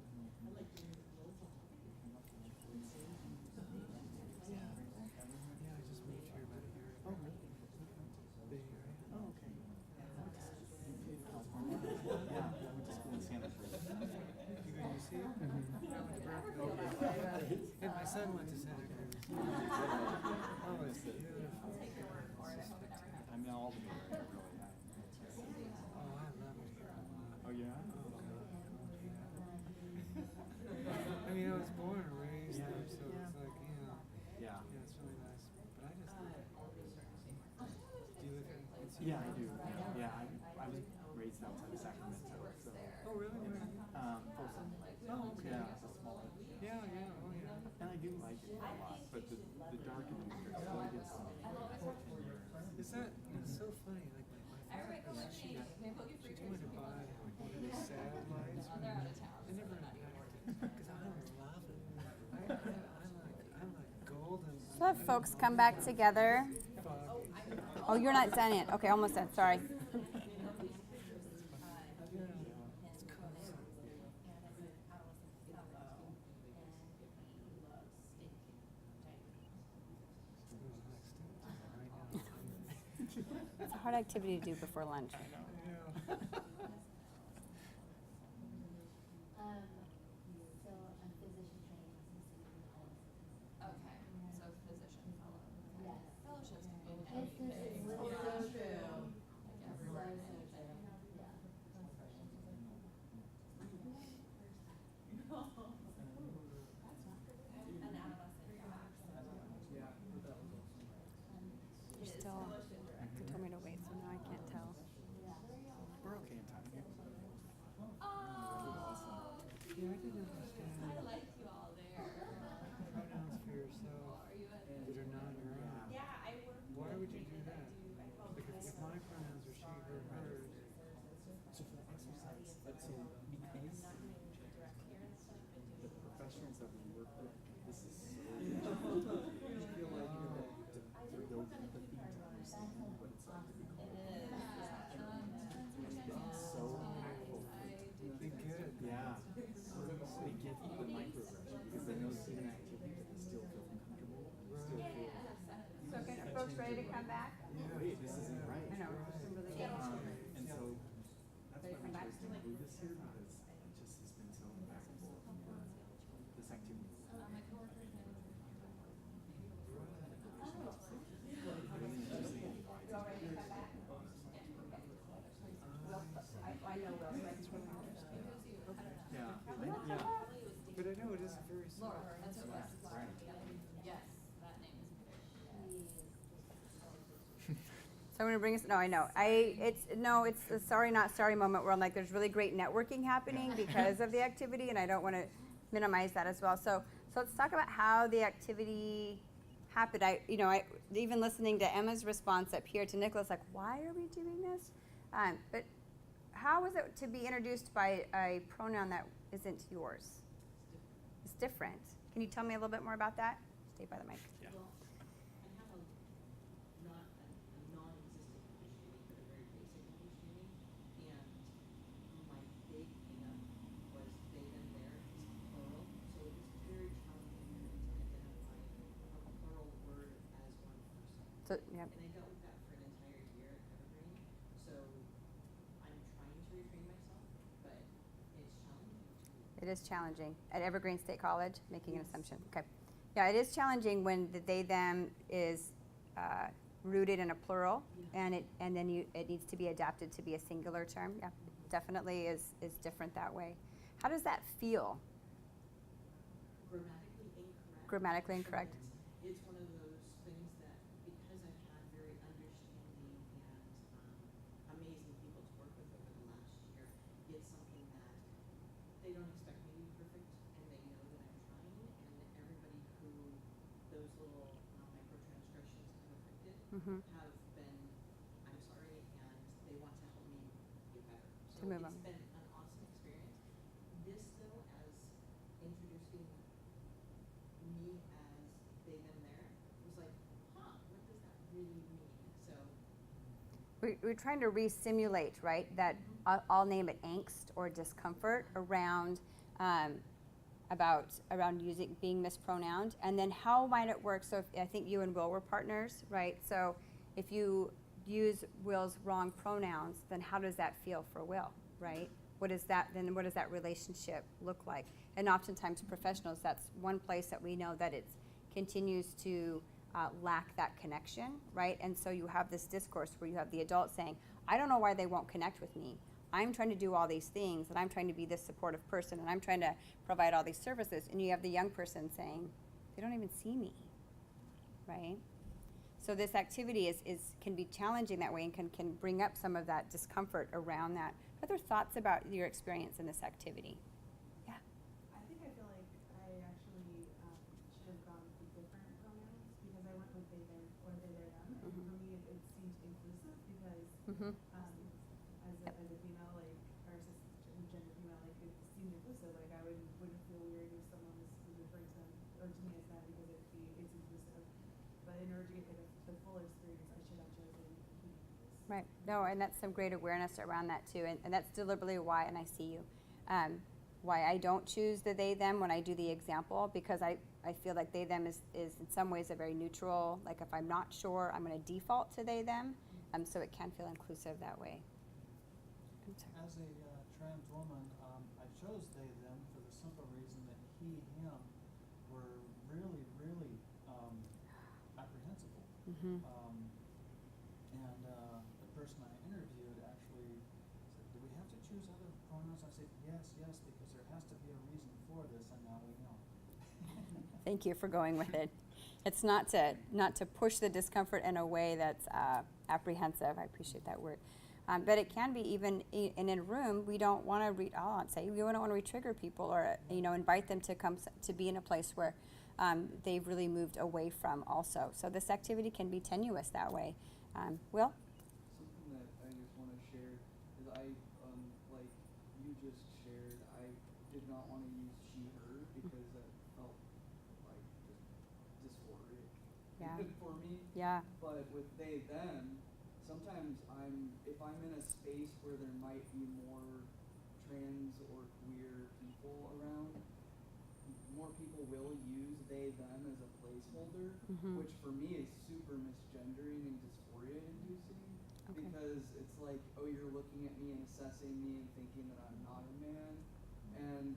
Yeah, I just moved here about a year ago. Bay Area. Oh, okay. California. Yeah, I went to school in Santa Cruz. You go to UC? I went to Berkeley. Okay. And my son went to Santa Cruz. Oh, it's beautiful. I mean, all the area, really. Oh, I love it here. Oh, yeah? Oh, God. I mean, I was born and raised there, so it's like, you know, Yeah. yeah, it's really nice. But I just love it. Do you live in UC? Yeah, I do. Yeah, I was raised outside of Sacramento, so. Oh, really? Where are you? Folsom. Oh, okay. Yeah, it's a small. Yeah, yeah, oh, yeah. And I do like it a lot, but the dark in the winter really gets to me. Is that, it's so funny, like my mother, she wanted to buy one of these satellite lights. I never unpacked it, because I love it. I like golden. So have folks come back together. Foggy. Oh, you're not done yet. Okay, almost done. Sorry. It's a hard activity to do before lunch. Yeah. Okay, so physician fellow. Yes. Fellowships can be This is anything. so true. Like everywhere and anything. You're still. They told me to wait, so now I can't tell. We're okay in time here. Oh, Yeah, I didn't understand I like you all there. pronouns for yourself Are you at? that are not your own. Yeah, I work. Why would you do that? Like if my pronouns are she, her, hers. So for the exercise, so because the professionals that we work with, this is so difficult. You feel like you have to build empathy to understand what it's like to be called. It's so impactful. They get it. Yeah. They get the microaggression because they know it's an activity that they still feel uncomfortable. Still feel, So, okay, are folks ready to come back? wait, this isn't right. I know. I'm really good. And so that's why we chose to include this here because it just has been so impactful for this activity. My coworker's name is Yeah. But I know it is very small. Laura. That's what it was. So I'm gonna bring us. No, I know. It's a sorry not sorry moment where I'm like, there's really great networking happening because of the activity, and I don't want to minimize that as well. So let's talk about how the activity happened. Even listening to Emma's response up here to Nicholas, like, why are we doing this? But how was it to be introduced by a pronoun that isn't yours? It's different. Can you tell me a little bit more about that? Stay by the mic. Yeah. Well, I have a non-existent understanding, but a very basic understanding, and my big hang-up was they, them, there is plural, so it was very challenging for me to identify a plural word as one person. So, yeah. And I dealt with that for an entire year at Evergreen, so I'm trying to retrain myself, but it's challenging. It is challenging. At Evergreen State College, making an assumption. Okay. Yeah, it is challenging when the they, them is rooted in a plural, and it needs to be adapted to be a singular term. Yeah, definitely is different that way. How does that feel? Grammatically incorrect. Grammatically incorrect. It's one of those things that, because I've had very understanding and amazing people to work with over the last year, it's something that they don't expect me to be perfect, and they know that I'm trying, and everybody who those little microaggressions have affected Mm-hmm. have been, I'm sorry, and they want to help me get better. To So move it's on. been an awesome experience. This, though, as introducing me as they, them, there, was like, what does that really mean? So, We're trying to re-simulate, right? That I'll name it angst or discomfort around around being mispronounced, and then how might it work? So I think you and Will were partners, right? So if you use Will's wrong pronouns, then how does that feel for Will, right? What does that relationship look like? And oftentimes professionals, that's one place that we know that it continues to lack that connection, right? And so you have this discourse where you have the adult saying, I don't know why they won't connect with me. I'm trying to do all these things, and I'm trying to be this supportive person, and I'm trying to provide all these services. And you have the young person saying, they don't even see me, right? So this activity can be challenging that way and can bring up some of that discomfort around that. Other thoughts about your experience in this activity? Yeah. I think I feel like I actually should have gone with different pronouns because I went with they, them, or they, their, them. And for me, it seemed inclusive because Mm-hmm. as a female, like, or as a gender female, like, it seemed inclusive. Like, I wouldn't feel weird if someone was referring to them or to me as that because it's inclusive. But in order to get the full experience, I should have chosen he. Right. No, and that's some great awareness around that too, and that's deliberately why, and I see you, why I don't choose the they, them when I do the example, because I feel like they, them is in some ways a very neutral, like if I'm not sure, I'm going to default to they, them, so it can feel inclusive that way. I'm sorry. As a trans woman, I chose they, them for the simple reason that he, him were really, really apprehensible. Mm-hmm. And the person I interviewed actually said, do we have to choose other pronouns? I said, yes, because there has to be a reason for this, and now we know. Thank you for going with it. It's not to push the discomfort in a way that's apprehensive. I appreciate that word. But it can be even in a room. We don't want to we don't want to re-trigger people or invite them to come to be in a place where they've really moved away from also. So this activity can be tenuous that way. Will? Something that I just want to share is like you just shared, I did not want to use she, her because that felt like just dysphoric for me. Yeah. But with they, them, sometimes if I'm in a space where there might be more trans or queer people around, more people will use they, them as a placeholder, Mm-hmm. which for me is super misgendering and dysphoria inducing. Okay. Because it's like, oh, you're looking at me and assessing me and thinking that I'm not a man. And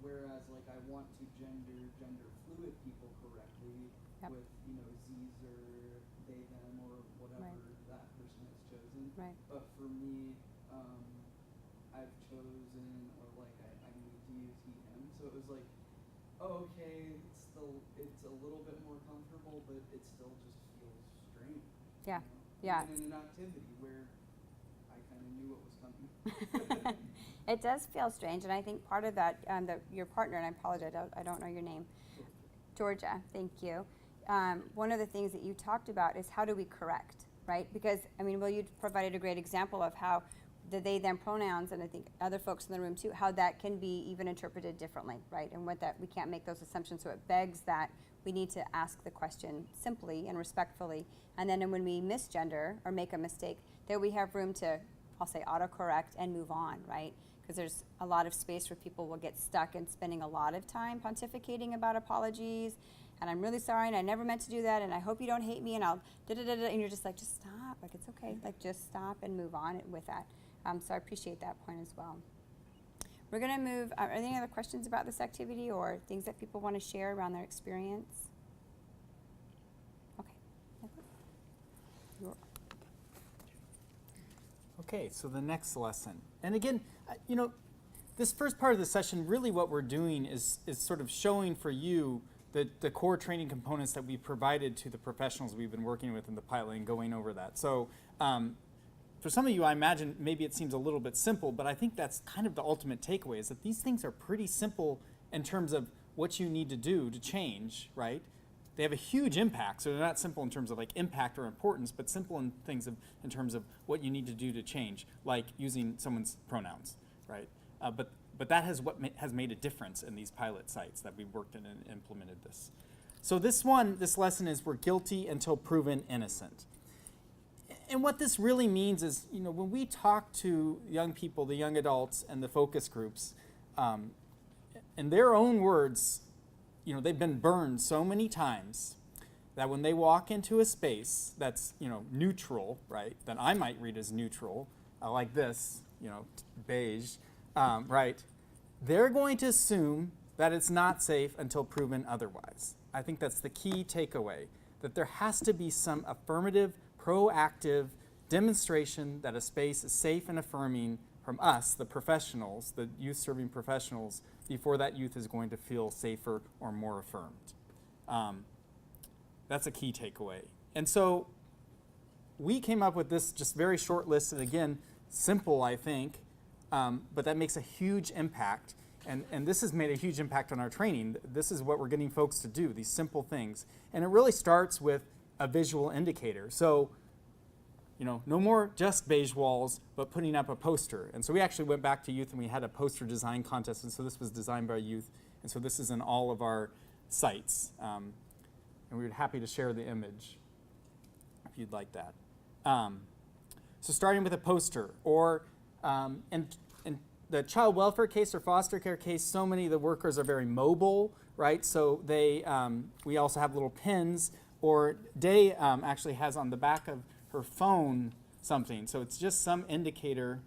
whereas like I want to gender fluid people correctly Yep. with, Z's or they, them or whatever that person has chosen. Right. But for me, I've chosen or like I need to use he, him. So it was like, oh, okay, it's a little bit more comfortable, but it still just feels strange. Yeah. Yeah. even in an activity where I kind of knew what was coming. It does feel strange, and I think part of that, your partner, and I apologize, I don't know your name, Georgia, thank you. One of the things that you talked about is how do we correct, right? Because, I mean, you provided a great example of how the they, them pronouns, and I think other folks in the room too, how that can be even interpreted differently, right? And what that, we can't make those assumptions, so it begs that we need to ask the question simply and respectfully, and then when we misgender or make a mistake, that we have room to, I'll say, autocorrect and move on, right? Because there's a lot of space where people will get stuck in spending a lot of time pontificating about apologies, and I'm really sorry, and I never meant to do that, and I hope you don't hate me, and I'll da-da-da-da, and you're just like, just stop, like, it's okay, like, just stop and move on with that. So I appreciate that point as well. We're gonna move, are there any other questions about this activity or things that people want to share around their experience? Okay. Okay, so the next lesson. And again, you know, this first part of the session, really what we're doing is sort of showing for you the core training components that we provided to the professionals we've been working with in the pilot and going over that. So for some of you, I imagine maybe it seems a little bit simple, but I think that's kind of the ultimate takeaway, is that these things are pretty simple in terms of what you need to do to change, right? They have a huge impact, so they're not simple in terms of like impact or importance, but simple in things in terms of what you need to do to change, like using someone's pronouns, right? But that has made a difference in these pilot sites that we've worked in and implemented this. So this lesson is we're guilty until proven innocent. And what this really means is, you know, when we talk to young people, the young adults and the focus groups, in their own words, you know, they've been burned so many times that when they walk into a space that's, you know, neutral, right, that I might read as neutral, like this, you know, beige, right, they're going to assume that it's not safe until proven otherwise. I think that's the key takeaway, that there has to be some affirmative, proactive demonstration that a space is safe and affirming from us, the professionals, the youth-serving professionals, before that youth is going to feel safer or more affirmed. That's a key takeaway. And so we came up with this just very short list, and again, simple, I think, but that makes a huge impact. And this has made a huge impact on our training. This is what we're getting folks to do, these simple things. And it really starts with a visual indicator. So, you know, no more just beige walls, but putting up a poster. And so we actually went back to youth and we had a poster design contest. And so this was designed by youth. And so this is in all of our sites. And we were happy to share the image if you'd like that. So starting with a poster, or in the child welfare case or foster care case, so many of the workers are very mobile, right? So they, we also have little pins, or Day actually has on the back of her phone something. So it's just some indicator,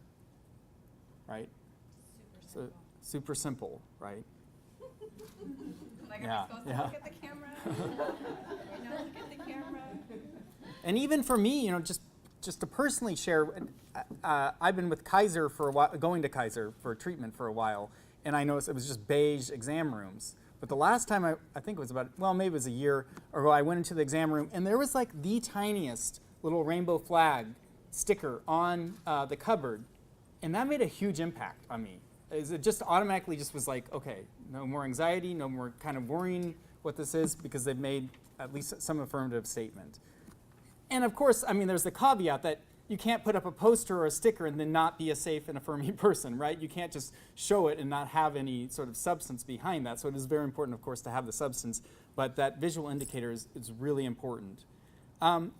right? Super simple, right? Like, Yeah, are we supposed yeah. to look at the camera? Or not look at the camera? And even for me, you know, just to personally share, I've been with Kaiser for a while, going to Kaiser for treatment for a while, and I noticed it was just beige exam rooms. But the last time I think it was about, well, maybe it was a year ago, I went into the exam room, and there was like the tiniest little rainbow flag sticker on the cupboard, and that made a huge impact on me. It just automatically just was like, okay, no more anxiety, no more kind of worrying what this is, because they've made at least some affirmative statement. And of course, I mean, there's the caveat that you can't put up a poster or a sticker and then not be a safe and affirming person, right? You can't just show it and not have any sort of substance behind that. So it is very important, of course, to have the substance, but that visual indicator is really important.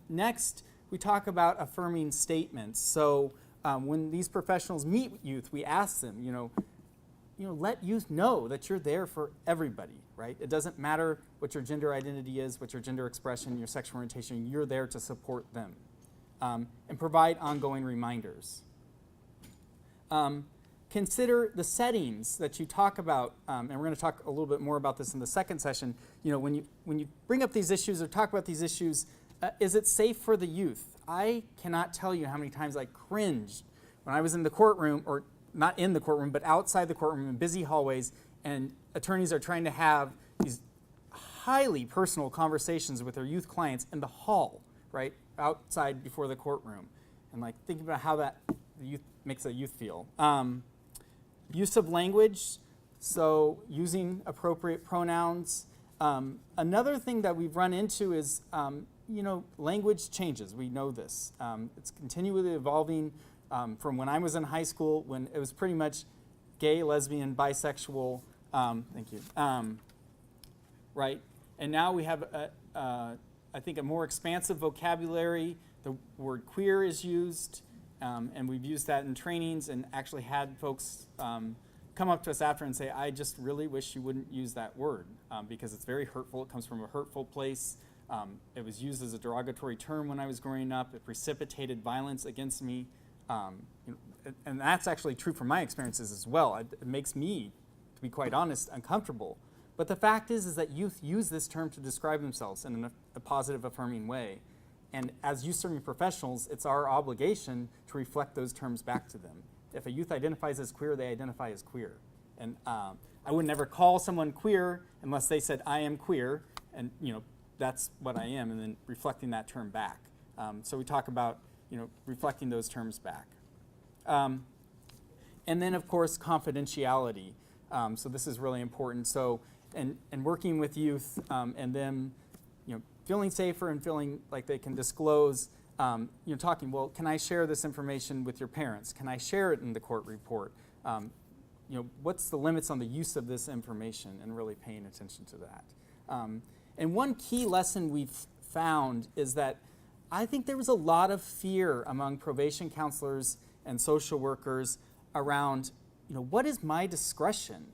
Next, we talk about affirming statements. So when these professionals meet youth, we ask them, you know, let youth know that you're there for everybody, right? It doesn't matter what your gender identity is, what your gender expression, your sexual orientation, you're there to support them. And provide ongoing reminders. Consider the settings that you talk about, and we're going to talk a little bit more about this in the second session. You know, when you bring up these issues or talk about these issues, is it safe for the youth? I cannot tell you how many times I cringed when I was in the courtroom, or not in the courtroom, but outside the courtroom in busy hallways, and attorneys are trying to have these highly personal conversations with their youth clients in the hall, right, outside before the courtroom, and like thinking about how that the youth makes a youth feel. Use of language, so using appropriate pronouns. Another thing that we've run into is, language changes. We know this. It's continually evolving from when I was in high school, when it was pretty much gay, lesbian, bisexual, thank you, right? And now we have, I think, a more expansive vocabulary. The word queer is used, and we've used that in trainings and actually had folks come up to us after and say, I just really wish you wouldn't use that word because it's very hurtful. It comes from a hurtful place. It was used as a derogatory term when I was growing up. It precipitated violence against me. And that's actually true from my experiences as well. It makes me, to be quite honest, uncomfortable. But the fact is that youth use this term to describe themselves in a positive, affirming way. And as youth-serving professionals, it's our obligation to reflect those terms back to them. If a youth identifies as queer, they identify as queer. And I would never call someone queer unless they said, I am queer, and that's what I am, and then reflecting that term back. So we talk about reflecting those terms back. And then, of course, confidentiality. So this is really important. So, and working with youth and them, feeling safer and feeling like they can disclose, talking, well, can I share this information with your parents? Can I share it in the court report? What's the limits on the use of this information, and really paying attention to that. And one key lesson we've found is that I think there was a lot of fear among probation counselors and social workers around, what is my discretion?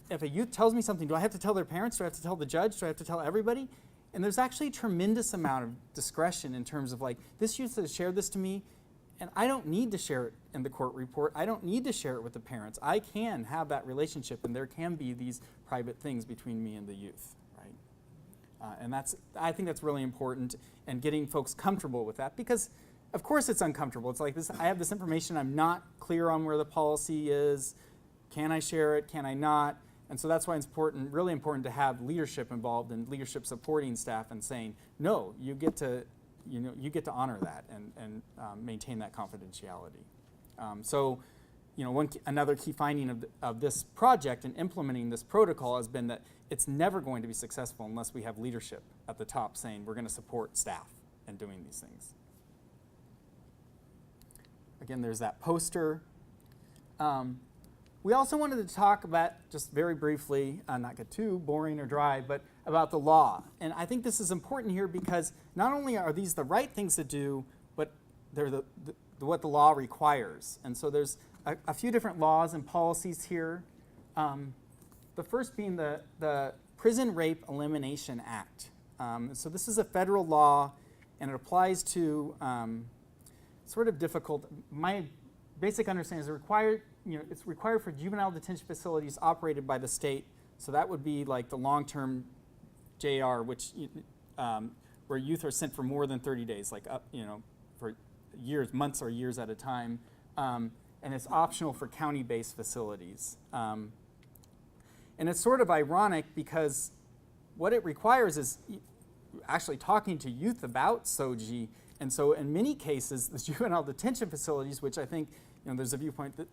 If a youth tells me something, do I have to tell their parents? Do I have to tell the judge? Do I have to tell everybody? And there's actually a tremendous amount of discretion in terms of this youth has shared this to me, and I don't need to share it in the court report. I don't need to share it with the parents. I can have that relationship, and there can be these private things between me and the youth, right? And I think that's really important, and getting folks comfortable with that, because of course it's uncomfortable. It's like this, I have this information, I'm not clear on where the policy is. Can I share it? Can I not? And so that's why it's important, really important, to have leadership involved and leadership supporting staff and saying, no, you get to honor that and maintain that confidentiality. Another key finding of this project and implementing this protocol has been that it's never going to be successful unless we have leadership at the top saying we're going to support staff in doing these things. Again, there's that poster. We also wanted to talk about, just very briefly, not get too boring or dry, but about the law. And I think this is important here because not only are these the right things to do, but they're what the law requires. And so there's a few different laws and policies here. The first being the Prison Rape Elimination Act. So this is a federal law, and it applies to sort of difficult. My basic understanding is it's required for juvenile detention facilities operated by the state. So that would be like the long-term JR, which where youth are sent for more than 30 days, for years, months or years at a time. And it's optional for county-based facilities. And it's sort of ironic because what it requires is actually talking to youth about SOGI. And so in many cases, the juvenile detention facilities, which I think, there's a viewpoint that,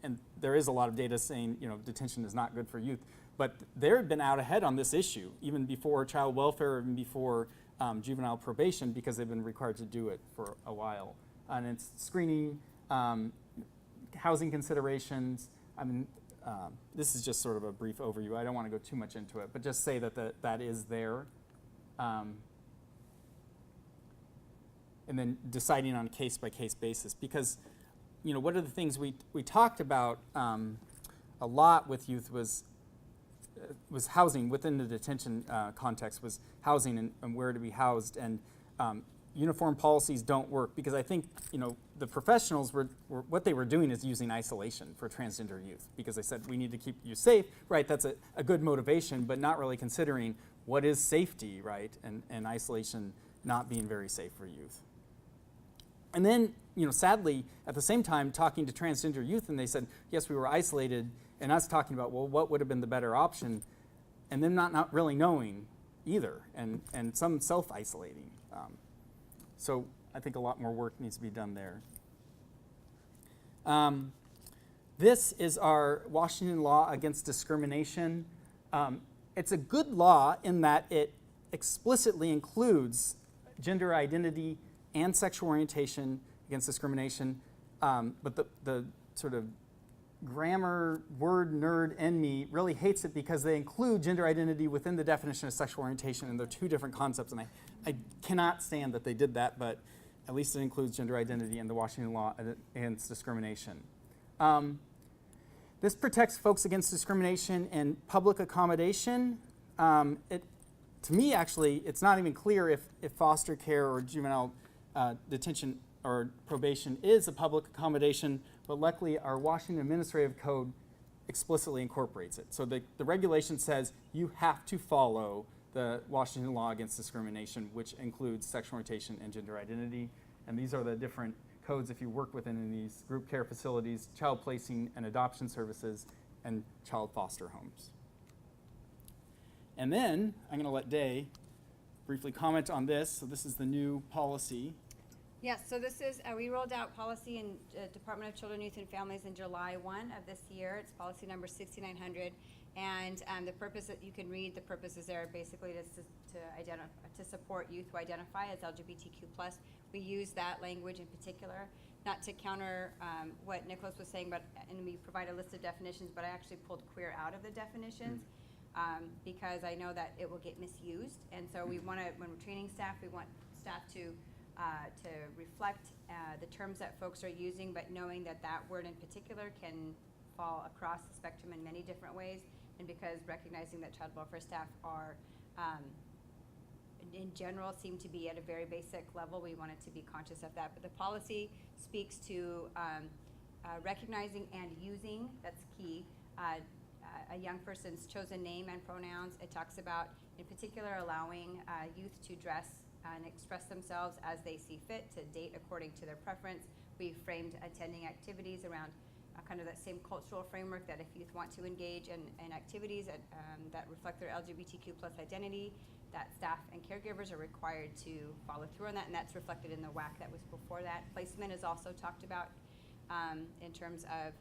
and there is a lot of data saying, detention is not good for youth, but they've been out ahead on this issue, even before child welfare, even before juvenile probation, because they've been required to do it for a while. And it's screening, housing considerations. This is just sort of a brief overview. I don't want to go too much into it, but just say that that is there. And then deciding on a case-by-case basis, because one of the things we talked about a lot with youth was housing within the detention context, was housing and where to be housed, and uniform policies don't work because I think the professionals were what they were doing is using isolation for transgender youth because they said we need to keep you safe, right? That's a good motivation, but not really considering what is safety, right? And isolation not being very safe for youth. And then, sadly, at the same time, talking to transgender youth, and they said, yes, we were isolated, and us talking about, well, what would have been the better option, and them not really knowing either, and some self-isolating. So I think a lot more work needs to be done there. This is our Washington law against discrimination. It's a good law in that it explicitly includes gender identity and sexual orientation against discrimination, but the sort of grammar word nerd in me really hates it because they include gender identity within the definition of sexual orientation, and they're two different concepts, and I cannot stand that they did that, but at least it includes gender identity in the Washington law against discrimination. This protects folks against discrimination in public accommodation. To me, actually, it's not even clear if foster care or juvenile detention or probation is a public accommodation, but luckily our Washington Administrative Code explicitly incorporates it. So the regulation says you have to follow the Washington law against discrimination, which includes sexual orientation and gender identity. And these are the different codes if you work within these group care facilities, child placing and adoption services, and child foster homes. And then I'm going to let Day briefly comment on this. So this is the new policy. Yes, so this is, we rolled out policy in Department of Children, Youth, and Families in July 1 of this year. It's policy number 6900. And the purpose that you can read, the purpose is there basically to support youth who identify as LGBTQ+. We use that language in particular, not to counter what Nicholas was saying, and we provide a list of definitions, but I actually pulled queer out of the definitions. Because I know that it will get misused, and so we want to, when we're training staff, we want staff to reflect the terms that folks are using, but knowing that that word in particular can fall across the spectrum in many different ways, and because recognizing that child welfare staff are, in general, seem to be at a very basic level, we wanted to be conscious of that. But the policy speaks to recognizing and using, that's key, a young person's chosen name and pronouns. It talks about, in particular, allowing youth to dress and express themselves as they see fit, to date according to their preference. We've framed attending activities around kind of that same cultural framework that if youth want to engage in activities that reflect their LGBTQ+ identity, that staff and caregivers are required to follow through on that, and that's reflected in the WAC that was before that. Placement is also talked about in terms of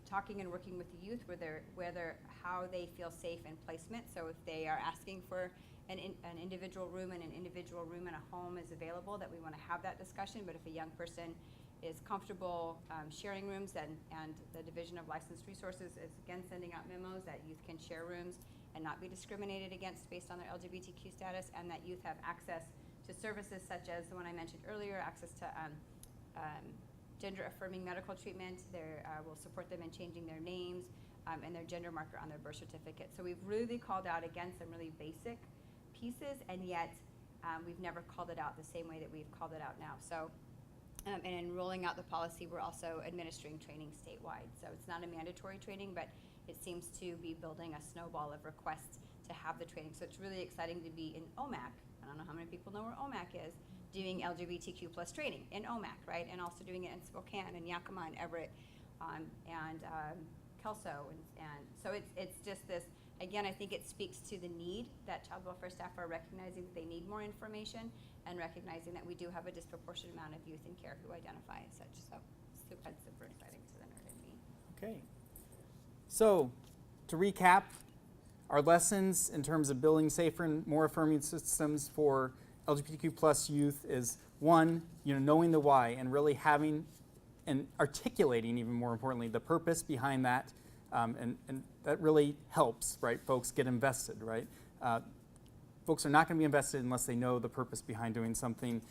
talking and working with the youth, whether how they feel safe in placement. So if they are asking for an individual room and an individual room in a home is available, that we want to have that discussion. But if a young person is comfortable sharing rooms, and the Division of Licensed Resources is again sending out memos that youth can share rooms and not be discriminated against based on their LGBTQ status, and that youth have access to services such as the one I mentioned earlier, access to gender-affirming medical treatment. We'll support them in changing their names and their gender marker on their birth certificate. So we've really called out, again, some really basic pieces, and yet we've never called it out the same way that we've called it out now. So, and in rolling out the policy, we're also administering training statewide. So it's not a mandatory training, but it seems to be building a snowball of requests to have the training. So it's really exciting to be in OMAC. I don't know how many people know where OMAC is, doing LGBTQ+ training in OMAC, right? And also doing it in Spokane and Yakima and Everett and Kelso. And so it's just this, again, I think it speaks to the need that child welfare staff are recognizing that they need more information, and recognizing that we do have a disproportionate amount of youth in care who identify as such. So it's super exciting to the nerd in me. Okay. So to recap, our lessons in terms of building safer and more affirming systems for LGBTQ+ youth is, one, knowing the why and really having and articulating, even more importantly, the purpose behind that, and that really helps, right? Folks get invested, right? Folks are not going to be invested unless they know the purpose behind doing something.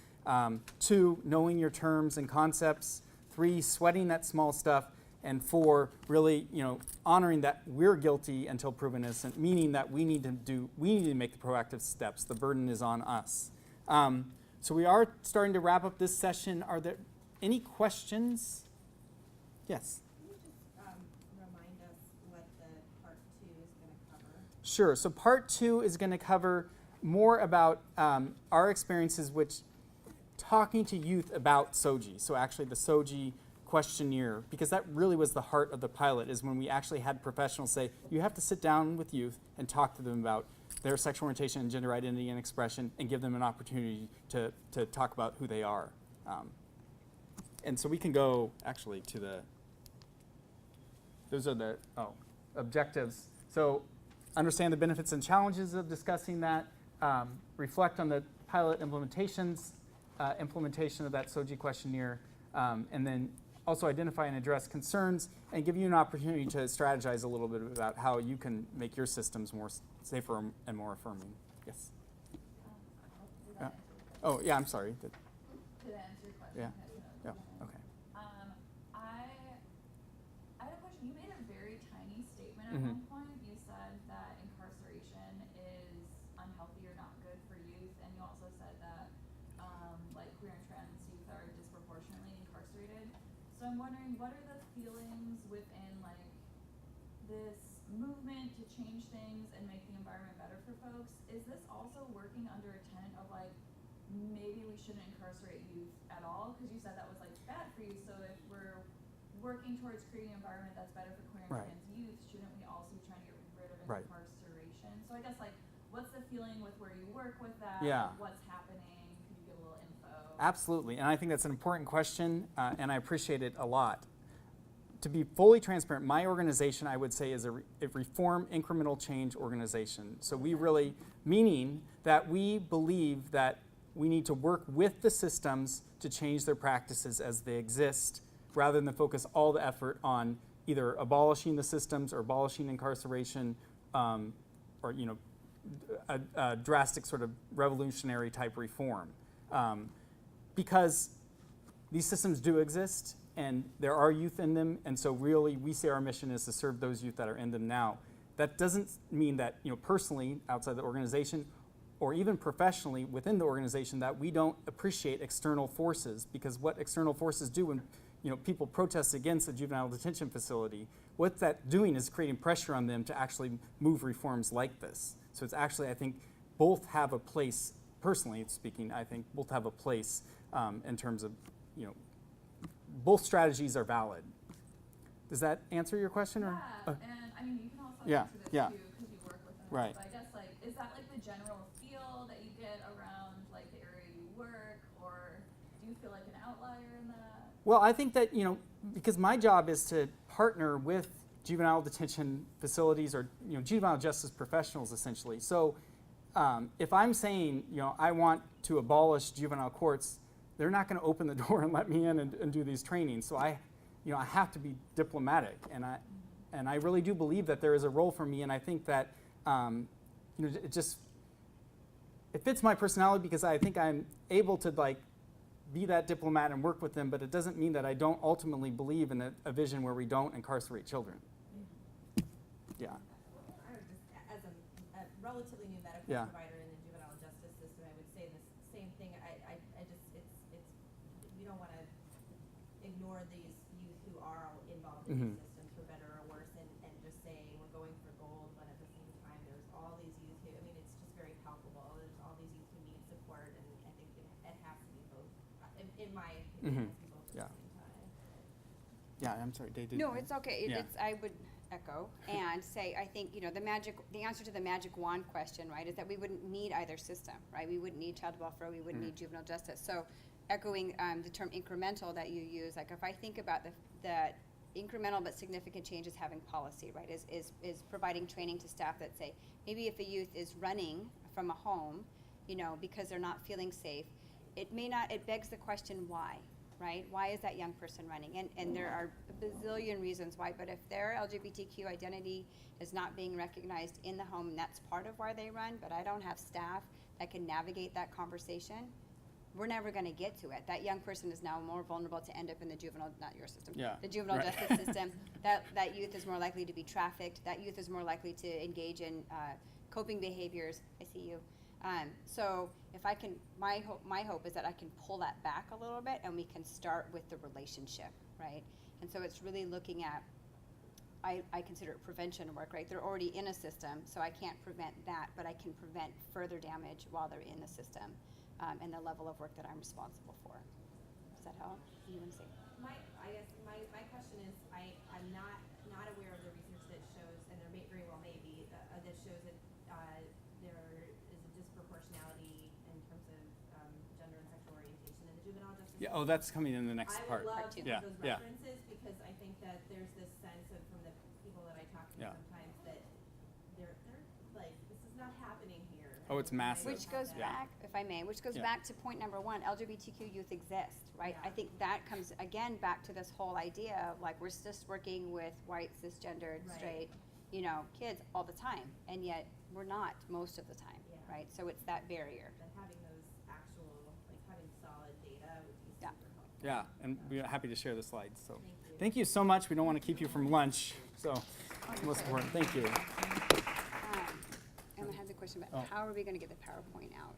Two, knowing your terms and concepts. Three, sweating that small stuff. And four, really, honoring that we're guilty until proven innocent, meaning that we need to make the proactive steps. The burden is on us. So we are starting to wrap up this session. Are there any questions? Yes. Can you just remind us what the part 2 is going to cover? Sure. So part 2 is going to cover more about our experiences, which talking to youth about SOGI. So actually the SOGI questionnaire, because that really was the heart of the pilot, is when we actually had professionals say, you have to sit down with youth and talk to them about their sexual orientation and gender identity and expression and give them an opportunity to talk about who they are. And so we can go actually to those are the objectives. So understand the benefits and challenges of discussing that, reflect on the pilot implementations, implementation of that SOGI questionnaire, and then also identify and address concerns and give you an opportunity to strategize a little bit about how you can make your systems more safer and more affirming. Yes? Oh, yeah, I'm sorry. Did that answer your question? Yeah. Okay. Yeah, okay. I had a question. You made a very tiny statement at Mhm. one point. You said that incarceration is unhealthy or not good for youth, and you also said that like queer and trans youth are disproportionately incarcerated. So I'm wondering, what are the feelings within like this movement to change things and make the environment better for folks? Is this also working under a tenet of like maybe we shouldn't incarcerate youth at all? Because you said that was like bad for you. So if we're working towards creating an environment that's better for queer and Right. trans youth, shouldn't we also be trying to get rid of Right. incarceration? So I guess like, what's the feeling with where you work with that? Yeah. What's happening? Can you give a little info? Absolutely, and I think that's an important question, and I appreciate it a lot. To be fully transparent, my organization, I would say, is a reform incremental change organization. So we really, meaning that we believe that we need to work with the systems to change their practices as they exist, rather than focus all the effort on either abolishing the systems or abolishing incarceration, or a drastic sort of revolutionary type reform. Because these systems do exist and there are youth in them, and so really we say our mission is to serve those youth that are in them now. That doesn't mean that personally outside the organization or even professionally within the organization that we don't appreciate external forces, because what external forces do when people protest against a juvenile detention facility, what that's doing is creating pressure on them to actually move reforms like this. So it's actually, I think, both have a place, personally speaking, I think both have a place in terms of, both strategies are valid. Does that answer your question? Yeah, Or? and I mean, you can also Yeah, answer this yeah. too, because you work with them. Right. But I guess is that like the general feel that you get around like the area you work, or do you feel like an outlier in that? Well, I think that, because my job is to partner with juvenile detention facilities or, juvenile justice professionals, essentially. So if I'm saying, I want to abolish juvenile courts, they're not going to open the door and let me in and do these trainings. So I have to be diplomatic, and I really do believe that there is a role for me, and I think that, it fits my personality because I think I'm able to be that diplomat and work with them, but it doesn't mean that I don't ultimately believe in a vision where we don't incarcerate children. Yeah. I would just, as a relatively new medical Yeah. provider in the juvenile justice system, I would say the same thing. I just, we don't want to ignore these youth who are involved in Mhm. these systems for better or worse, and just say we're going for gold, when at the same time there's all these youth who, it's just very palpable. There's all these youth who need support, and I think it has to be both. In my opinion, it has to be both at Yeah. the same time. Yeah, I'm sorry, Dave. No, it's okay. Yeah. I would echo and say, I think, the answer to the magic wand question, right, is that we wouldn't need either system, right? We wouldn't need child welfare, we wouldn't need juvenile justice. So echoing the term incremental that you use, if I think about the incremental but significant change is having policy, right, is providing training to staff that say, maybe if a youth is running from a home, because they're not feeling safe, it begs the question why, right? Why is that young person running? And there are a bazillion reasons why, but if their LGBTQ identity is not being recognized in the home, and that's part of why they run, but I don't have staff that can navigate that conversation, we're never going to get to it. That young person is now more vulnerable to end up in the juvenile, not your system, Yeah, the juvenile right. justice system. That youth is more likely to be trafficked. That youth is more likely to engage in coping behaviors. I see you. So if I can, my hope is that I can pull that back a little bit, and we can start with the relationship, right? And so it's really looking at, I consider it prevention work, right? They're already in a system, so I can't prevent that, but I can prevent further damage while they're in the system, and the level of work that I'm responsible for. Does that help? You want to say? I guess my question is, I'm not aware of the research that shows, and there very well may be, that shows that there juvenile justice. Yeah, oh, that's coming in the next part. I would love two. to Yeah, have those yeah. references because I think that there's this sense of from the people that I talk to Yeah. sometimes that they're like, this is not happening here. Oh, it's And I massive. Which goes Yeah. back, if I may, which goes Yeah. back to point number one, LGBTQ youth exist, right? I Yeah. think that comes again back to this whole idea of like we're just working with white, cisgendered, Right. straight, kids all the time, and yet we're not most of the time, Yeah. right? So it's that barrier. But having those actual, like having solid data would be Yeah. super helpful. Yeah, and we're happy to share the slides. So, Thank you. thank you so much. We don't want to keep you from lunch. So, most important. Thank you. Emma has a question about Oh. how are we going to get the PowerPoint out?